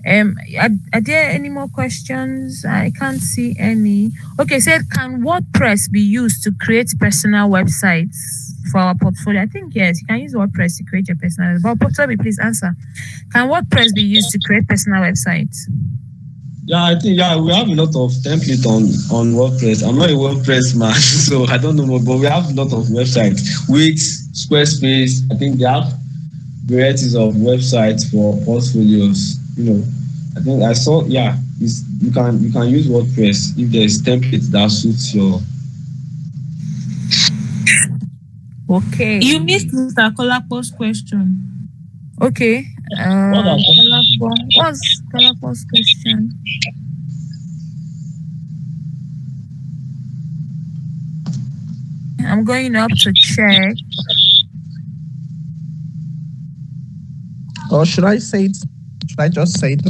Are there any more questions? I can't see any. Okay, said, can WordPress be used to create personal websites for our portfolio? I think yes, you can use WordPress to create your personal. But Toby, please answer. Can WordPress be used to create personal websites? Yeah, I think we have a lot of template on WordPress. I'm not a WordPress man, so I don't know more, but we have a lot of websites. Wix, Squarespace, I think they have varieties of websites for portfolios. I think I saw, you can use WordPress if there's template that suits your. Okay. You missed Mr. Kolapo's question. Okay. What's Kolapo's question? I'm going up to check. Or should I say it? Should I just say it?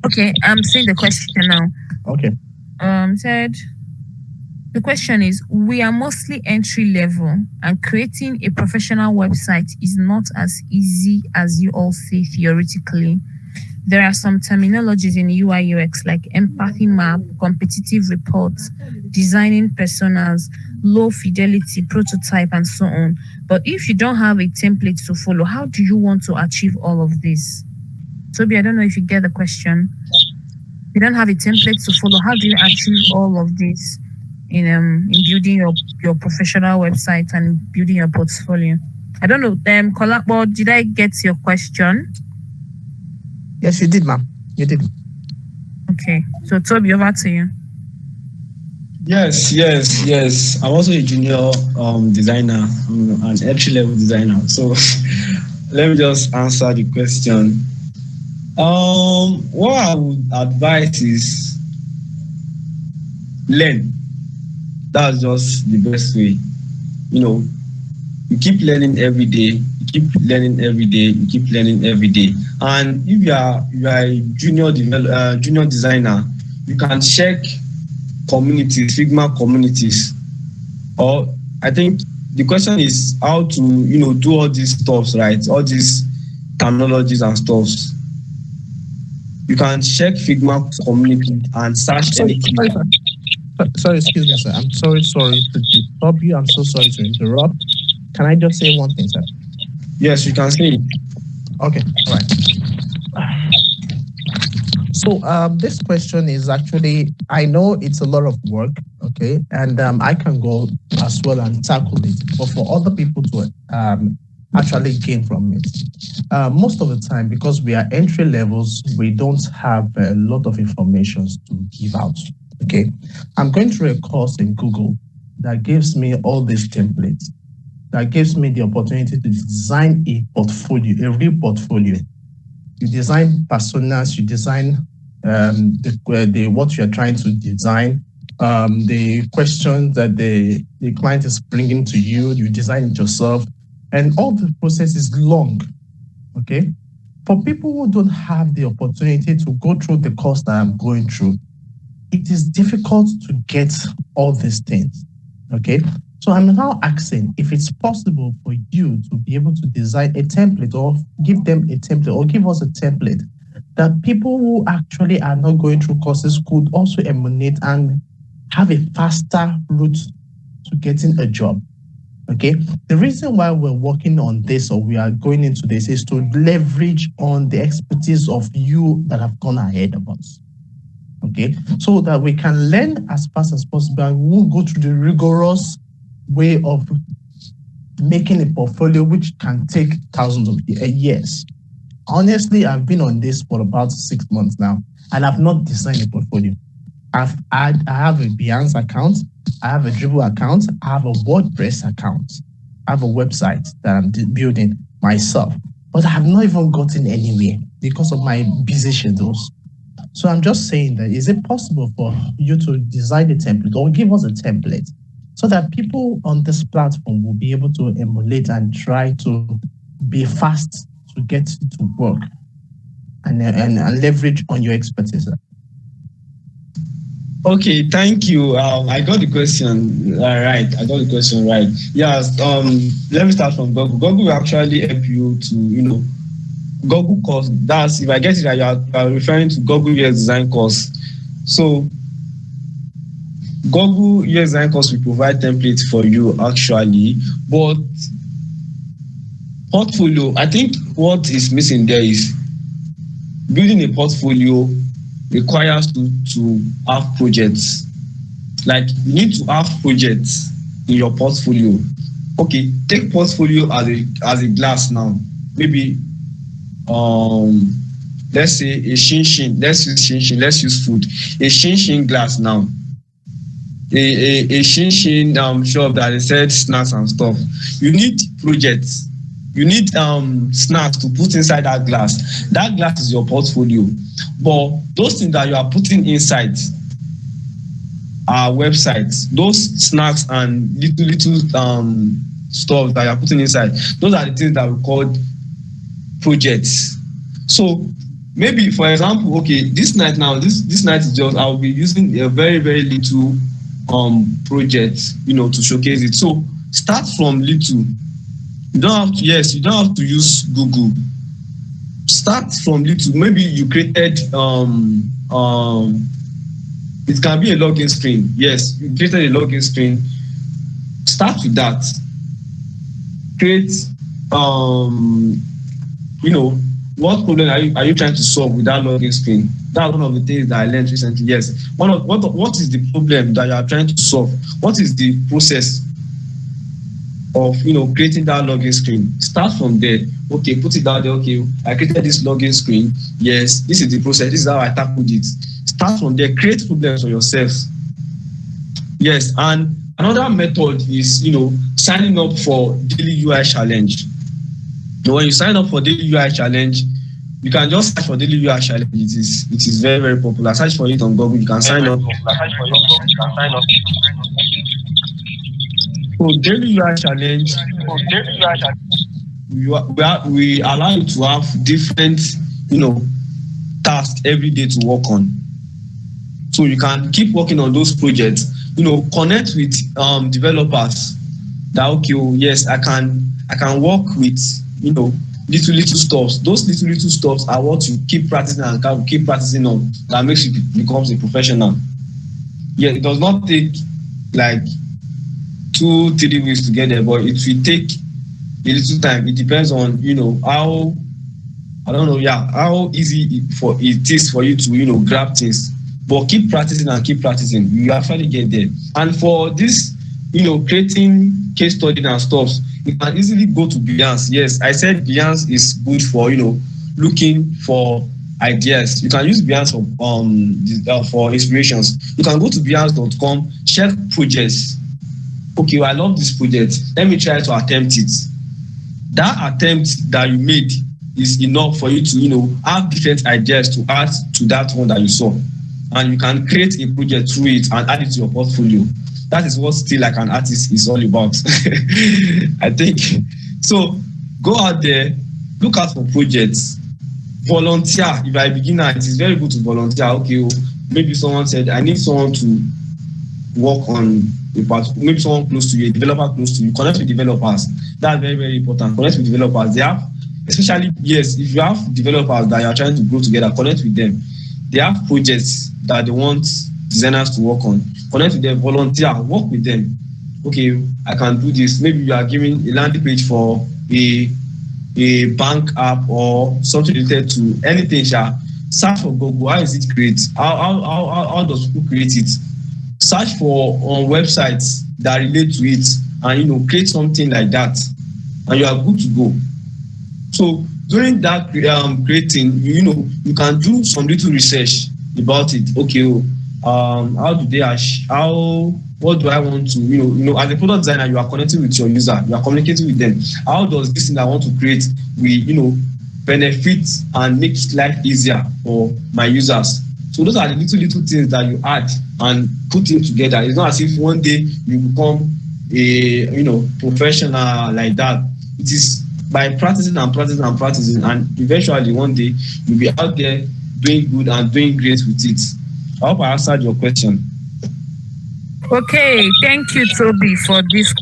Okay, I'm seeing the question now. Okay. Said, the question is, we are mostly entry level and creating a professional website is not as easy as you all say theoretically. There are some terminologies in UI UX like empathy map, competitive reports, designing personas, low fidelity, prototype, and so on. But if you don't have a template to follow, how do you want to achieve all of this? Toby, I don't know if you get the question. You don't have a template to follow. How do you achieve all of this in building your professional website and building your portfolio? I don't know. Kolapo, did I get your question? Yes, you did, ma'am. You did. Okay. So Toby, over to you. Yes. I'm also a junior designer, an entry-level designer. So let me just answer the question. What I would advise is learn. That's just the best way. You know, you keep learning every day. You keep learning every day. You keep learning every day. And if you are a junior designer, you can check communities, Figma communities. Or I think the question is how to do all these stuffs, right? All these terminologies and stuffs. You can check Figma community and search any Sorry, sir. Sorry, excuse me, sir. I'm sorry to disturb you. I'm so sorry to interrupt. Can I just say one thing, sir? Yes, you can say it. Okay, all right. So this question is actually, I know it's a lot of work, okay, and I can go as well and tackle it, but for other people to actually gain from it. Most of the time, because we are entry levels, we don't have a lot of information to give out. Okay, I'm going through a course in Google that gives me all these templates, that gives me the opportunity to design a portfolio, a real portfolio. You design personas, you design the what you're trying to design, the questions that the client is bringing to you, you design it yourself, and all the process is long. Okay, for people who don't have the opportunity to go through the course that I'm going through, it is difficult to get all these things. Okay, so I'm now asking if it's possible for you to be able to design a template or give them a template or give us a template that people who actually are not going through courses could also emanate and have a faster route to getting a job. Okay, the reason why we're working on this or we are going into this is to leverage on the expertise of you that have gone ahead of us. Okay, so that we can learn as fast as possible and we won't go through the rigorous way of making a portfolio which can take thousands of years. Honestly, I've been on this for about 6 months now and I've not designed a portfolio. I have a Behance account, I have a Dribbble account, I have a WordPress account, I have a website that I'm building myself, but I have not even gotten anywhere because of my busy schedules. So I'm just saying that, is it possible for you to design a template or give us a template so that people on this platform will be able to emulate and try to be fast to get to work and leverage on your expertise? Okay, thank you. I got the question right. I got the question right. Yes. Let me start from Google. Google will actually help you to, Google course. That's, if I get it right, you are referring to Google UX Design course. So Google UX Design course will provide templates for you actually, but portfolio, I think what is missing there is building a portfolio requires to have projects. Like, you need to have projects in your portfolio. Okay, take portfolio as a glass now. Maybe let's say a shin, let's use food. A shin glass now. A shin shop that they said snacks and stuff. You need projects. You need snacks to put inside that glass. That glass is your portfolio. But those things that you are putting inside our websites, those snacks and little stuff that you are putting inside, those are the things that we call projects. So maybe, for example, okay, this night is just, I'll be using a very, very little project, to showcase it. So start from little. You don't have to use Google. Start from little. Maybe you created it can be a login screen. Yes, you created a login screen. Start with that. Create what problem are you trying to solve with that login screen? That's one of the things that I learned recently. Yes. What is the problem that you are trying to solve? What is the process of creating that login screen? Start from there. Okay, put it out there. Okay, I created this login screen. Yes, this is the process. This is how I tackled it. Start from there. Create problems for yourself. Yes, and another method is signing up for daily UI challenge. When you sign up for daily UI challenge, You can just search for daily UI challenge. It is very, very popular. Search for it on Google. You can sign up. So daily UI challenge. We allow you to have different, tasks every day to work on. So you can keep working on those projects. Connect with developers. That okay, yes, I can work with little stuffs. Those little stuffs are what you keep practicing and keep practicing on. That makes you becomes a professional. Yeah, it does not take like 2-3 weeks to get there, but it will take a little time. It depends on how easy it is for you to grab things. But keep practicing and keep practicing. You actually get there. And for this, creating case studies and stuff, you can easily go to Behance. Yes, I said Behance is good for looking for ideas. You can use Behance for inspirations. You can go to Behance.com, check projects. Okay, well, I love this project. Let me try to attempt it. That attempt that you made is enough for you to have different ideas to add to that one that you saw. And you can create a project through it and add it to your portfolio. That is what Still Like an Artist is all about. I think. So go out there, look out for projects, volunteer. If you're a beginner, it is very good to volunteer. Okay, maybe someone said, I need someone to work on a part, maybe someone close to you, a developer close to you. Connect with developers. That's very, very important. Connect with developers. They have, especially, yes, if you have developers that you are trying to grow together, connect with them. They have projects that they want designers to work on. Connect with them, volunteer, work with them. Okay, I can do this. Maybe you are giving a landing page for a bank app or something related to anything. Search for Google. How is it created? How does people create it? Search for on websites that relate to it, and create something like that, and you are good to go. So during that creating, you can do some little research about it. Okay, what do I want to, as a product designer, you are connecting with your user, you are communicating with them. How does this thing I want to create will, benefit and make life easier for my users? So those are the little things that you add and put in together. It's not as if one day you become a professional like that. It is by practicing and practicing and practicing, and eventually one day you'll be out there doing good and doing great with it. I hope I answered your question. Okay, thank you, Toby, for this.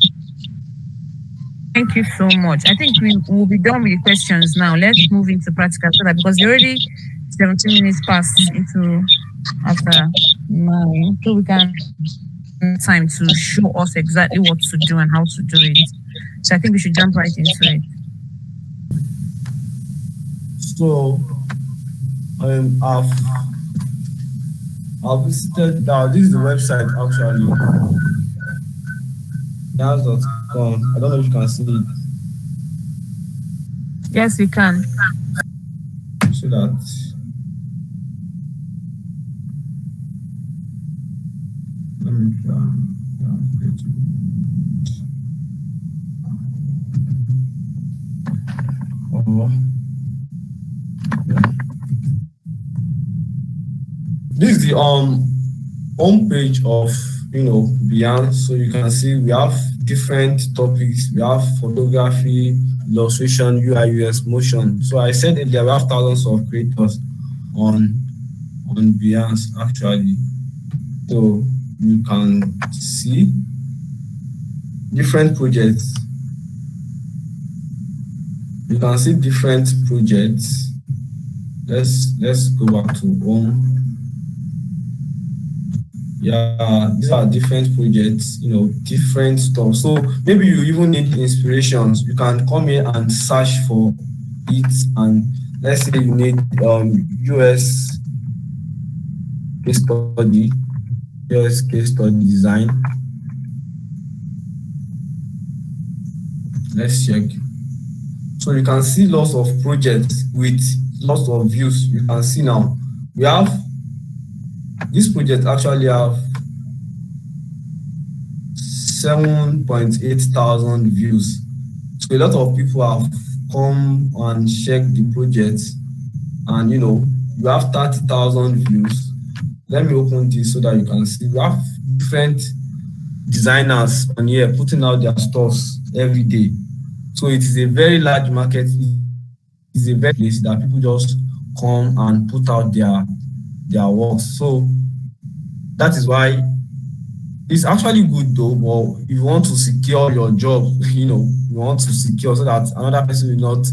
Thank you so much. I think we will be done with the questions now. Let's move into practical so that, because you're already 17 minutes past into after 9, so we can have time to show us exactly what to do and how to do it. So I think we should jump right into it. So I've visited this is the website actually. Behance.com. I don't know if you can see it. Yes, we can. So that let me This is the home page of Behance. So you can see we have different topics. We have photography, illustration, UI, UX, motion. So I said earlier we have thousands of creators on Behance actually. So you can see different projects. You can see different projects. Let's go back to home. Yeah, these are different projects, different stuff. So maybe you even need inspirations. You can come here and search for it, and let's say you need US case study design. Let's check. So you can see lots of projects with lots of views. You can see now we have this project actually have 7.8 thousand views. So a lot of people have come and checked the project. and you have 30,000 views. Let me open this so that you can see. We have different designers on here putting out their stuffs every day. So it is a very large market. It is a very place that people just come and put out their works. So that is why it's actually good though. But if you want to secure your job, you want to secure so that another person will not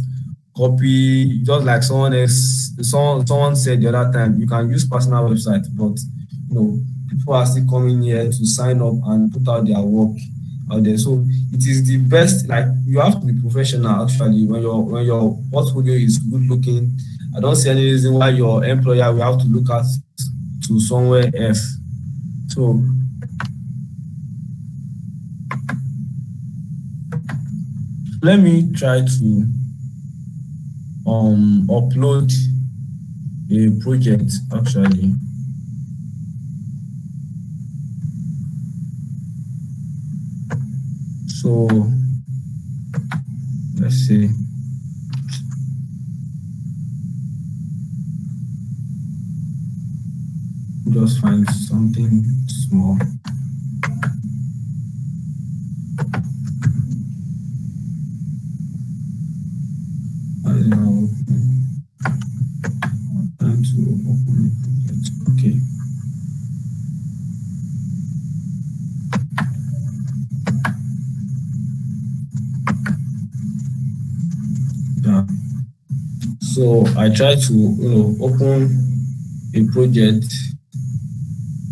copy, just like someone said the other time, you can use personal website, but people are still coming here to sign up and put out their work out there. So it is the best. Like, you have to be professional actually when your portfolio is good looking. I don't see any reason why your employer will have to look at to somewhere else. So let me try to upload a project actually. So let's see. Just find something small. Time to open it. Okay. Yeah. So I try to open a project.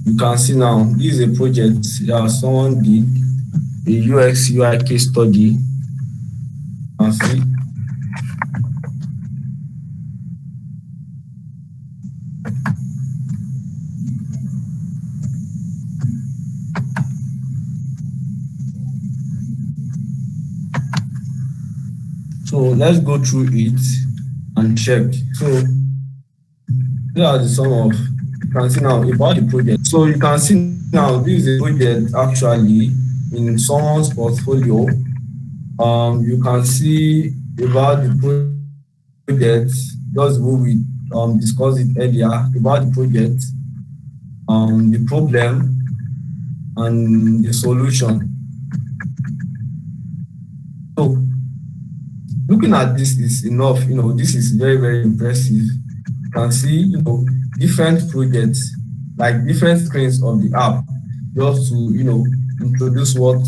You can see now this is a project that someone did, a UX UI case study. You can see. So let's go through it and check. So here are the sum of, you can see now about the project. So you can see now this is a project actually in someone's portfolio. You can see about the project, just what we discussed it earlier about the project, the problem and the solution. So looking at this is enough. This is very, very impressive. You can see, different projects, like different screens of the app, just to, introduce what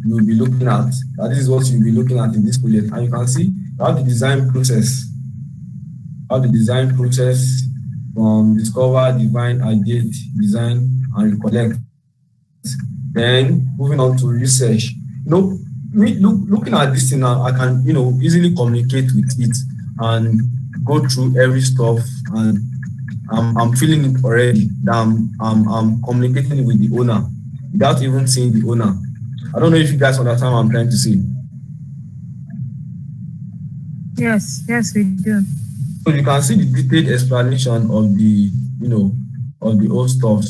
you'll be looking at. This is what you'll be looking at in this project. And you can see how the design process, from discover, define, ideate, design, and recollect. Then moving on to research. Looking at this thing now, I can, easily communicate with it and go through every stuff, and I'm feeling it already. That I'm communicating with the owner without even seeing the owner. I don't know if you guys understand what I'm trying to say. Yes, we do. So you can see the detailed explanation of the, of the old stuff.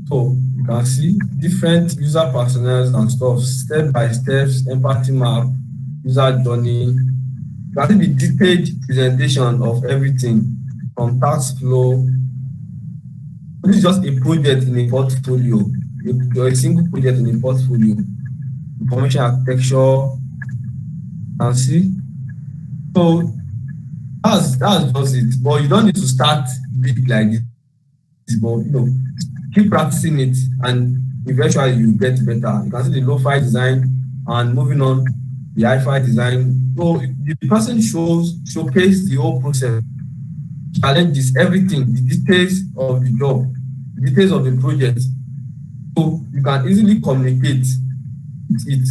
So you can see different user personas and stuff, step by steps, empathy map, user journey. You can see the detailed presentation of everything from task flow. This is just a project in a portfolio, a single project in a portfolio. Information architecture, you can see. So that's just it. But you don't need to start big like this, but keep practicing it, and eventually you get better. You can see the lo-fi design, and moving on, the hi-fi design. So the person showcase the whole process, challenges, everything, the details of the job, the details of the project. So you can easily communicate with it.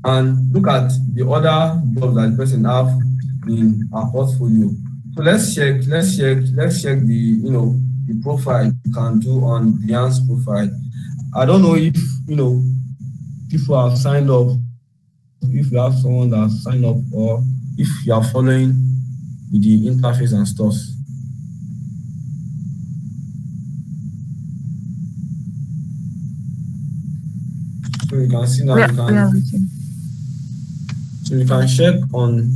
And look at the other jobs that the person have in our portfolio. So let's check the the profile you can do on Beyond's profile. I don't know if people have signed up, if you have someone that has signed up, or if you are following with the interface and stuff. So you can see now We you are can looking. so you can check on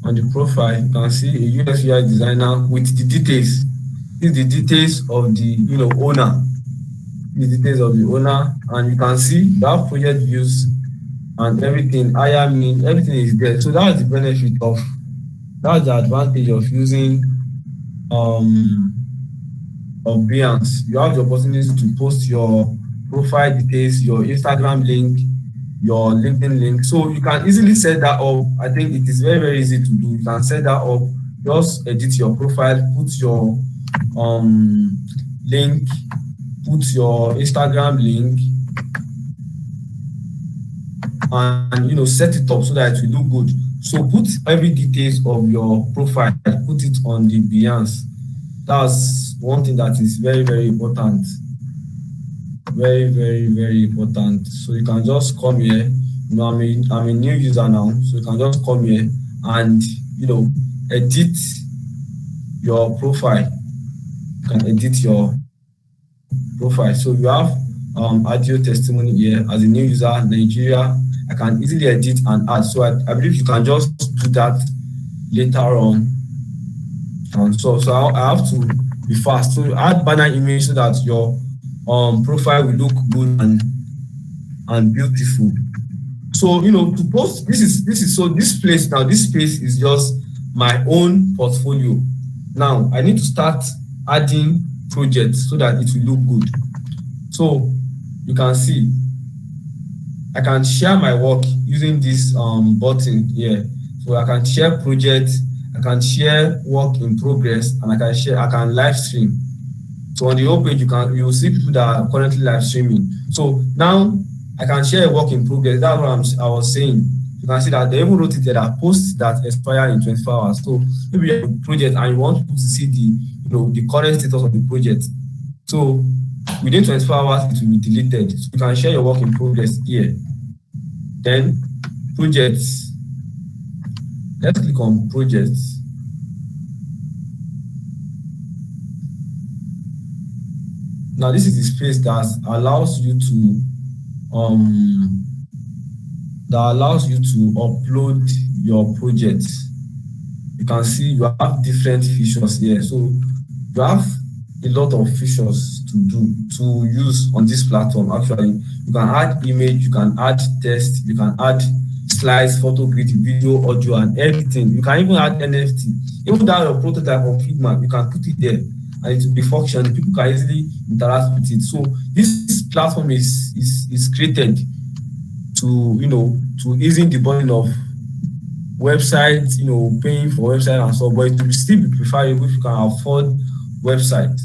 the profile. You can see a UX UI designer with the details. This is the details of the owner. The details of the owner, and you can see that project views and everything. Hire me, everything is there. So that's the benefit of that's the advantage of using of Behance. You have the opportunity to post your profile details, your Instagram link, your LinkedIn link. So you can easily set that up. I think it is very, very easy to do. You can set that up, just edit your profile, put your link, put your Instagram link, and set it up so that it will look good. So put every details of your profile, put it on the Behance. That's one thing that is very, very important. Very, very, very important. So you can just come here. I'm a new user now, so you can just come here and edit your profile. You can edit your profile. So you have audio testimony here as a new user, Nigeria. I can easily edit and add. So I believe you can just do that later on. And so I have to be fast. So add banner image so that your profile will look good and beautiful. So to post this space is just my own portfolio. Now I need to start adding projects so that it will look good. So you can see I can share my work using this button here. So I can share projects, I can share work in progress, and I can live stream. So on the home page, you will see people that are currently live streaming. So now I can share a work in progress. That's what I was saying. You can see that they even wrote it there that posts that expire in 24 hours. So maybe you have a project and you want people to see the current status of the project. So within 24 hours, it will be deleted. So you can share your work in progress here. Then projects. Let's click on projects. Now this is the space that allows you to upload your projects. You can see you have different features here. So you have a lot of features to use on this platform. Actually, you can add image, you can add text, you can add slides, photo, video, audio, and everything. You can even add NFT. Even that your prototype of Figma, you can put it there and it will be functioning. People can easily interact with it. So this platform is created to easing the burden of websites, paying for website and so, but it will still be preferable if you can afford website.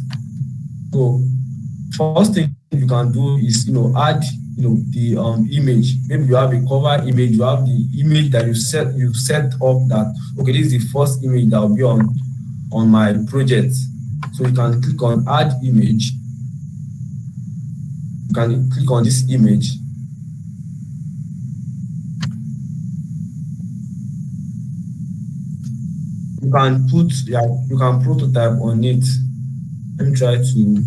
So first thing you can do is add the image. Maybe you have a cover image, you have the image that you set up that okay, this is the first image that will be on my project. So you can click on add image. You can click on this image. You can prototype on it. Let me try to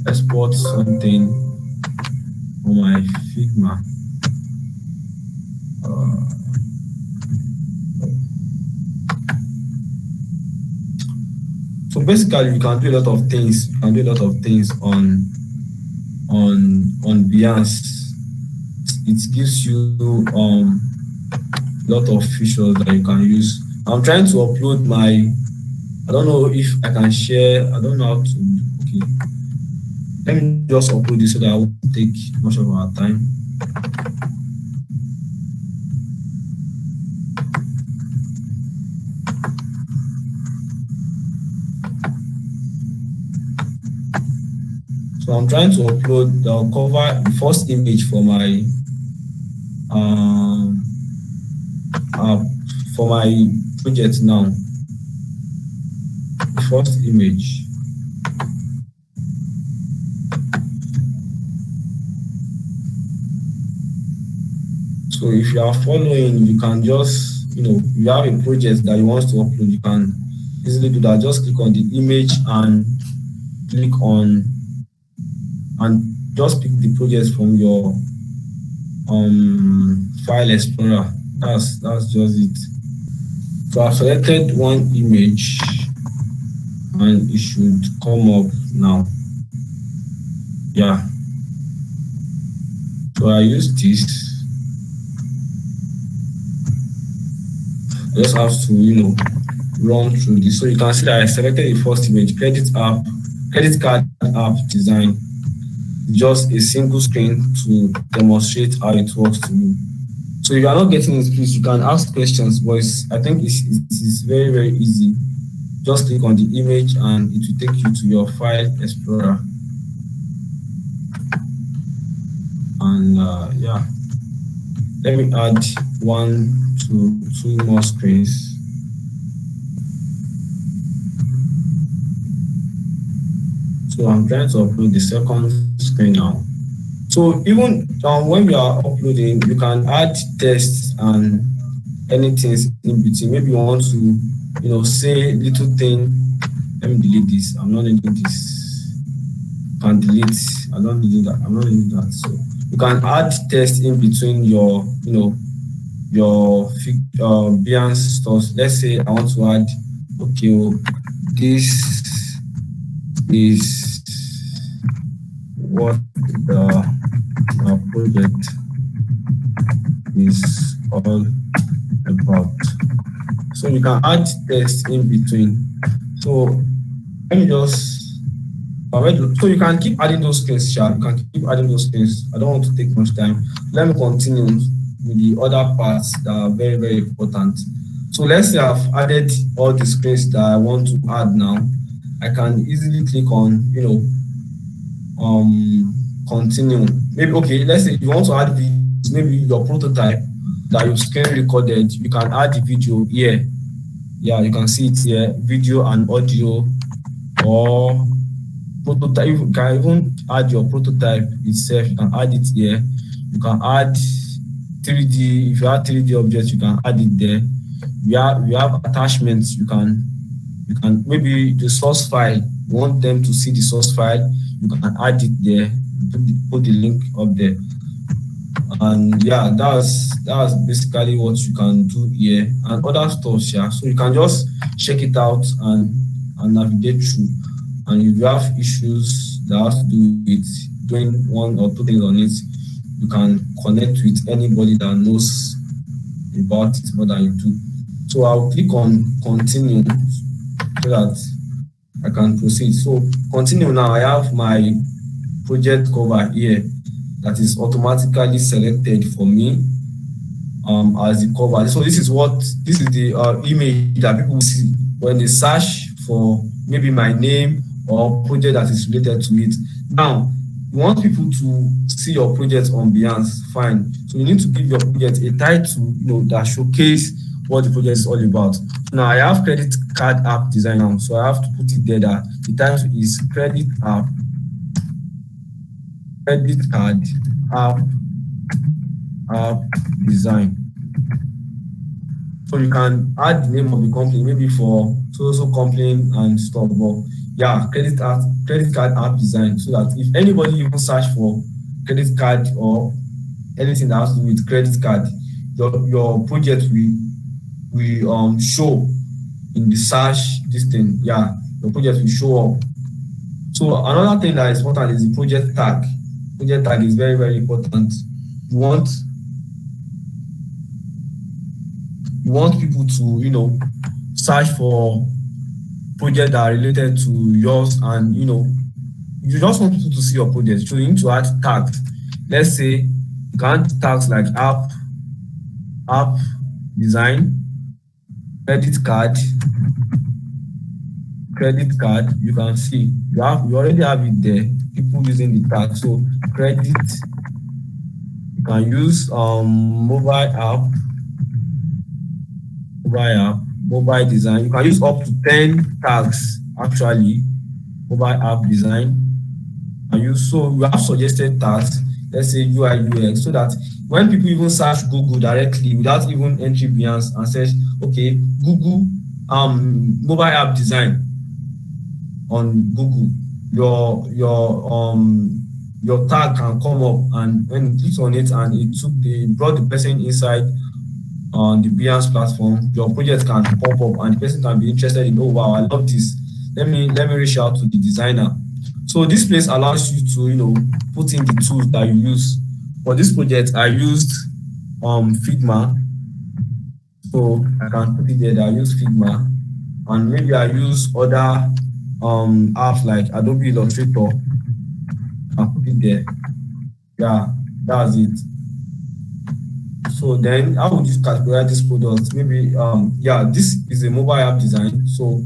export something on my Figma. So basically, you can do a lot of things. You can do a lot of things on Behance. It gives you a lot of features that you can use. I'm trying to upload I don't know if I can share. I don't know how to. Okay, let me just upload this so that I won't take much of our time. So I'm trying to upload the first image for my project now. The first image. So if you are following, you can just, you have a project that you want to upload, you can easily do that. Just click on the image and click on and just pick the project from your file explorer. That's just it. So I've selected one image and it should come up now. Yeah. So I use this. I just have to, run through this. So you can see that I selected the first image, credit card app design. Just a single screen to demonstrate how it works to you. So if you are not getting it, please, you can ask questions, but I think it is very, very easy. Just click on the image and it will take you to your file explorer. And yeah, let me add 1 to 2 more screens. So I'm trying to upload the second screen now. So even when you are uploading, you can add text and anything in between. Maybe you want to, say little thing. Let me delete this. I'm not needing this. You can delete. I don't need that. I'm not needing that. So you can add text in between your, your Behance stuff. Let's say I want to add, okay, this is what the project is all about. So you can add text in between. So let me just, so you can keep adding those screens, you can keep adding those screens. I don't want to take much time. Let me continue with the other parts that are very, very important. So let's say I've added all the screens that I want to add now. I can easily click on, continue. Maybe, okay, let's say you want to add videos, maybe your prototype that you screen recorded, you can add the video here. Yeah, you can see it here, video and audio, or prototype. You can even add your prototype itself, you can add it here. You can add 3D, if you have 3D objects, you can add it there. You have attachments, you can maybe the source file, you want them to see the source file, you can add it there, put the link up there. And yeah, that's basically what you can do here, and other stuff. Yeah, so you can just check it out and navigate through. And if you have issues that have to do with doing 1 or 2 things on it, you can connect with anybody that knows about it more than you do. So I'll click on continue so that I can proceed. So continue now. I have my project cover here that is automatically selected for me as the cover. So this is the image that people see when they search for maybe my name or project that is related to it. Now, you want people to see your project on Behance, fine. So you need to give your project a title, that showcase what the project is all about. Now I have credit card app design now, so I have to put it there that the title is credit card app design. So you can add the name of the company, maybe for so company and stuff. But yeah, credit card app design, so that if anybody even search for credit card or anything that has to do with credit card, your project will show in the search this thing. Yeah, your project will show up. So another thing that is important is the project tag. Project tag is very, very important. You want people to search for projects that are related to yours, and you just want people to see your project. So you need to add tags. Let's say you can add tags like app design, credit card. You can see you already have it there. People using the tag. So credit, you can use mobile app, mobile design. You can use up to 10 tags actually. Mobile app design. And so you have suggested tags. Let's say UI UX, so that when people even search Google directly without even entering Behance and search, okay, Google mobile app design on Google, your your tag can come up, and when you click on it and it brought the person inside on the Behance platform, your project can pop up and the person can be interested in, oh wow, I love this. Let me reach out to the designer. So this place allows you to, put in the tools that you use. For this project, I used Figma. So I can put it there that I use Figma. And maybe I use other apps like Adobe Illustrator. I put it there. Yeah, that's it. So then how would you categorize this product? Maybe this is a mobile app design. So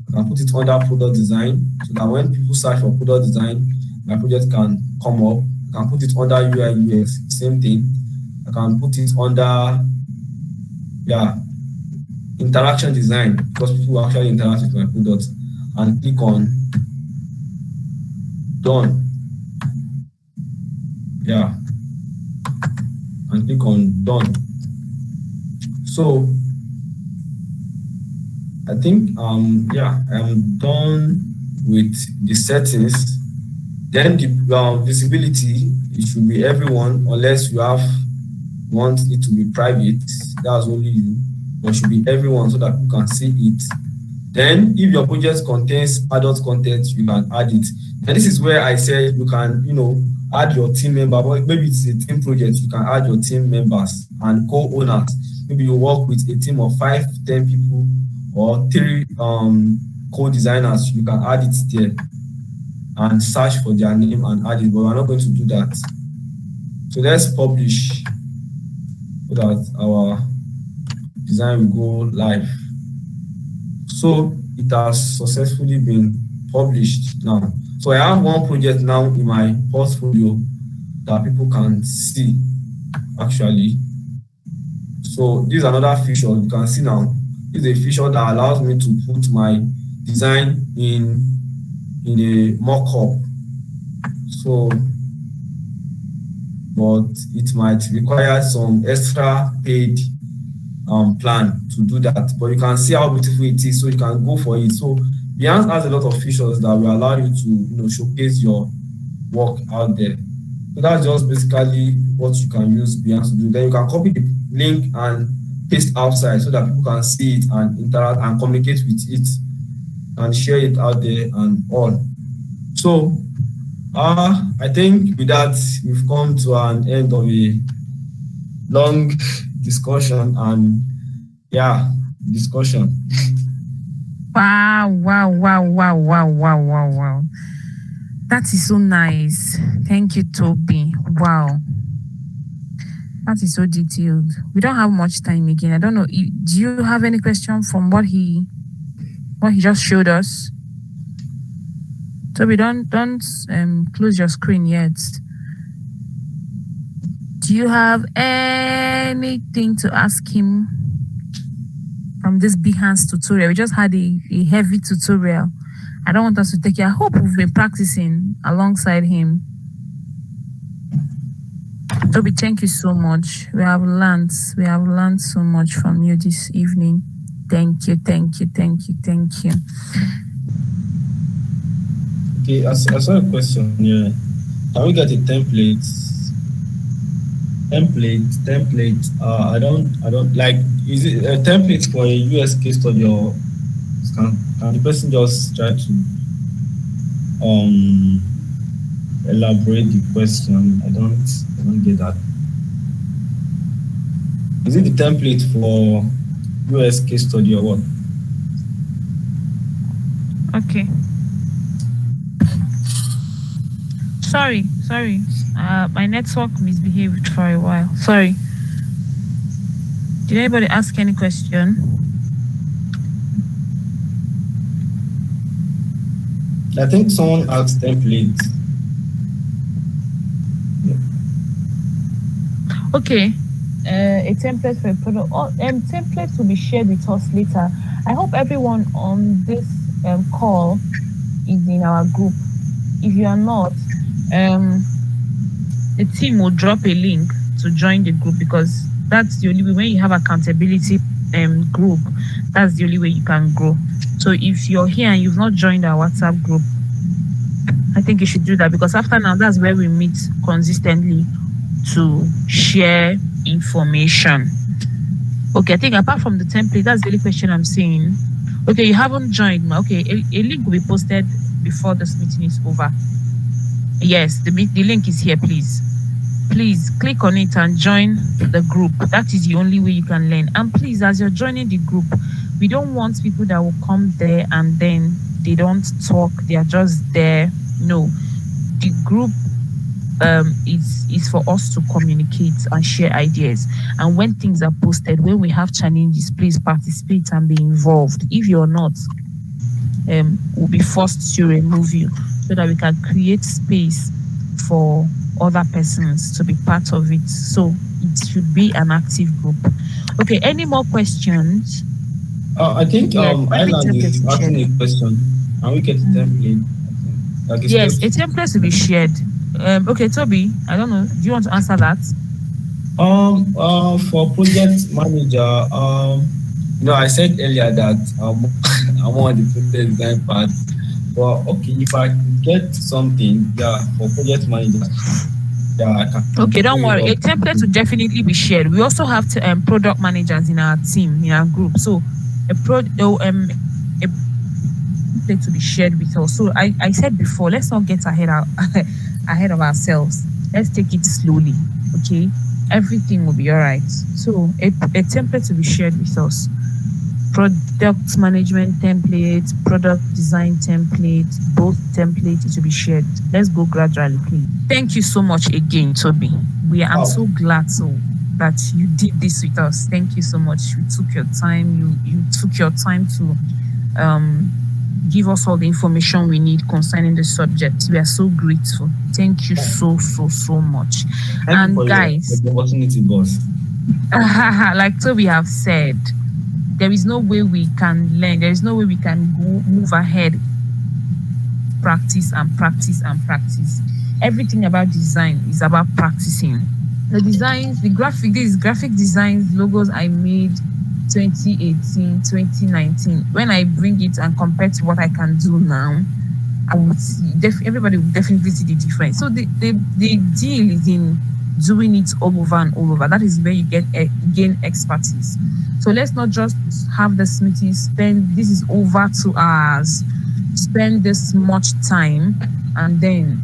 I can put it under product design so that when people search for product design, my project can come up. I can put it under UI UX, same thing. I can put it under interaction design because people actually interact with my product, and click on done. Yeah, and click on done. So I think I'm done with the settings. Then the visibility, it should be everyone unless you want it to be private. That's only you, but it should be everyone so that people can see it. Then if your project contains adult content, you can add it. And this is where I said you can, add your team member, but maybe it's a team project, you can add your team members and co-owners. Maybe you work with a team of 5, 10 people or 3 co-designers, you can add it there and search for their name and add it, but we're not going to do that. So let's publish so that our design will go live. So it has successfully been published now. So I have one project now in my portfolio that people can see actually. So this is another feature you can see now. This is a feature that allows me to put my design in a mock-up. So, but it might require some extra paid plan to do that. But you can see how beautiful it is, so you can go for it. So Behance has a lot of features that will allow you to showcase your work out there. So that's just basically what you can use Behance to do. Then you can copy the link and paste outside so that people can see it and interact and communicate with it and share it out there and all. So I think with that we've come to an end of a long discussion and discussion. Wow. That is so nice. Thank you, Toby. Wow. That is so detailed. We don't have much time again. I don't know. Do you have any question from what he just showed us? Toby, don't close your screen yet. Do you have anything to ask him from this Behance tutorial? We just had a heavy tutorial. I don't want us to take it. I hope we've been practicing alongside him. Toby, thank you so much. We have learned so much from you this evening. Thank you. Okay, I saw a question here. Can we get a template? I don't like. Is it a template for a US case study, or can the person just try to elaborate the question? I don't get that. Is it the template for US case study or what? Okay. Sorry. My network misbehaved for a while. Sorry. Did anybody ask any question? I think someone asked template. Okay. A template for a product. Templates will be shared with us later. I hope everyone on this call is in our group. If you are not, the team will drop a link to join the group, because that's the only way. When you have accountability group, that's the only way you can grow. So if you're here and you've not joined our WhatsApp group, I think you should do that, because after now, that's where we meet consistently to share information. Okay, I think apart from the template, that's the only question I'm seeing. Okay, you haven't joined. Okay, a link will be posted before this meeting is over. Yes, the link is here, please. Please click on it and join the group. That is the only way you can learn. And please, as you're joining the group, we don't want people that will come there and then they don't talk, they are just there. No, the group is for us to communicate and share ideas. And when things are posted, when we have challenges, please participate and be involved. If you're not, we'll be forced to remove you so that we can create space for other persons to be part of it. So it should be an active group. Okay, any more questions? I think Island is asking a question. Can we get a template? Yes, a template will be shared. Okay, Toby, I don't know. Do you want to answer that? For project manager, I said earlier that I'm on the project design part. But okay, if I get something, for project manager, I can. Okay, don't worry. A template will definitely be shared. We also have product managers in our team, in our group. So a template to be shared with us. So I said before, let's not get ahead of ourselves. Let's take it slowly, okay? Everything will be all right. So a template to be shared with us. Product management template, product design template, both templates to be shared. Let's go gradually, please. Thank you so much again, Toby. I'm so glad that you did this with us. Thank you so much. You took your time. You took your time to give us all the information we need concerning the subject. We are so grateful. Thank you so much. Thank you guys, the opportunity, boss. like Toby have said, there is no way we can learn. There is no way we can move ahead. Practice and practice and practice. Everything about design is about practicing. The designs, these graphic designs, logos I made 2018, 2019. When I bring it and compare to what I can do now, I would see everybody would definitely see the difference. So the deal is in doing it all over and all over. That is where you gain expertise. So let's not just have this meeting, this is over 2 hours, spend this much time, and then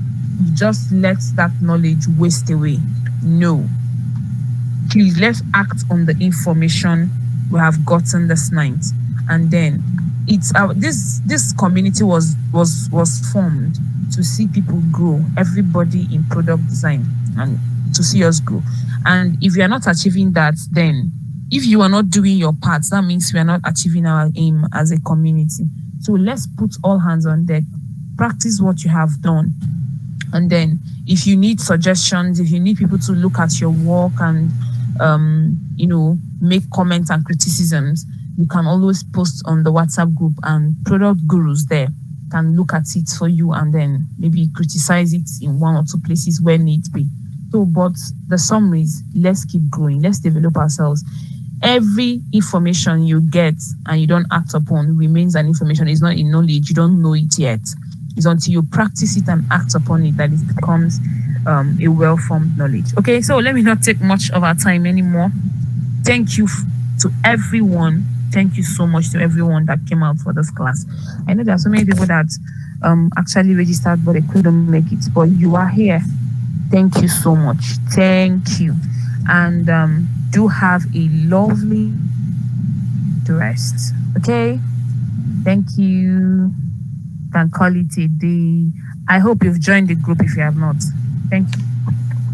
just let that knowledge waste away. No. Please, let's act on the information we have gotten this night. And then this community was formed to see people grow, everybody in product design, and to see us grow. And if you are not achieving that, then if you are not doing your part, that means we are not achieving our aim as a community. So let's put all hands on deck, practice what you have done. And then if you need suggestions, if you need people to look at your work and, make comments and criticisms, you can always post on the WhatsApp group, and product gurus there can look at it for you and then maybe criticize it in 1 or 2 places where needs be. So, but the summary is, let's keep growing. Let's develop ourselves. Every information you get and you don't act upon remains an information. It's not in knowledge. You don't know it yet. It's until you practice it and act upon it that it becomes a well-formed knowledge. Okay, so let me not take much of our time anymore. Thank you to everyone. Thank you so much to everyone that came out for this class. I know there are so many people that actually registered, but they couldn't make it. But you are here. Thank you so much. Thank you. And do have a lovely rest. Okay? Thank you. Can call it a day. I hope you've joined the group if you have not. Thank you.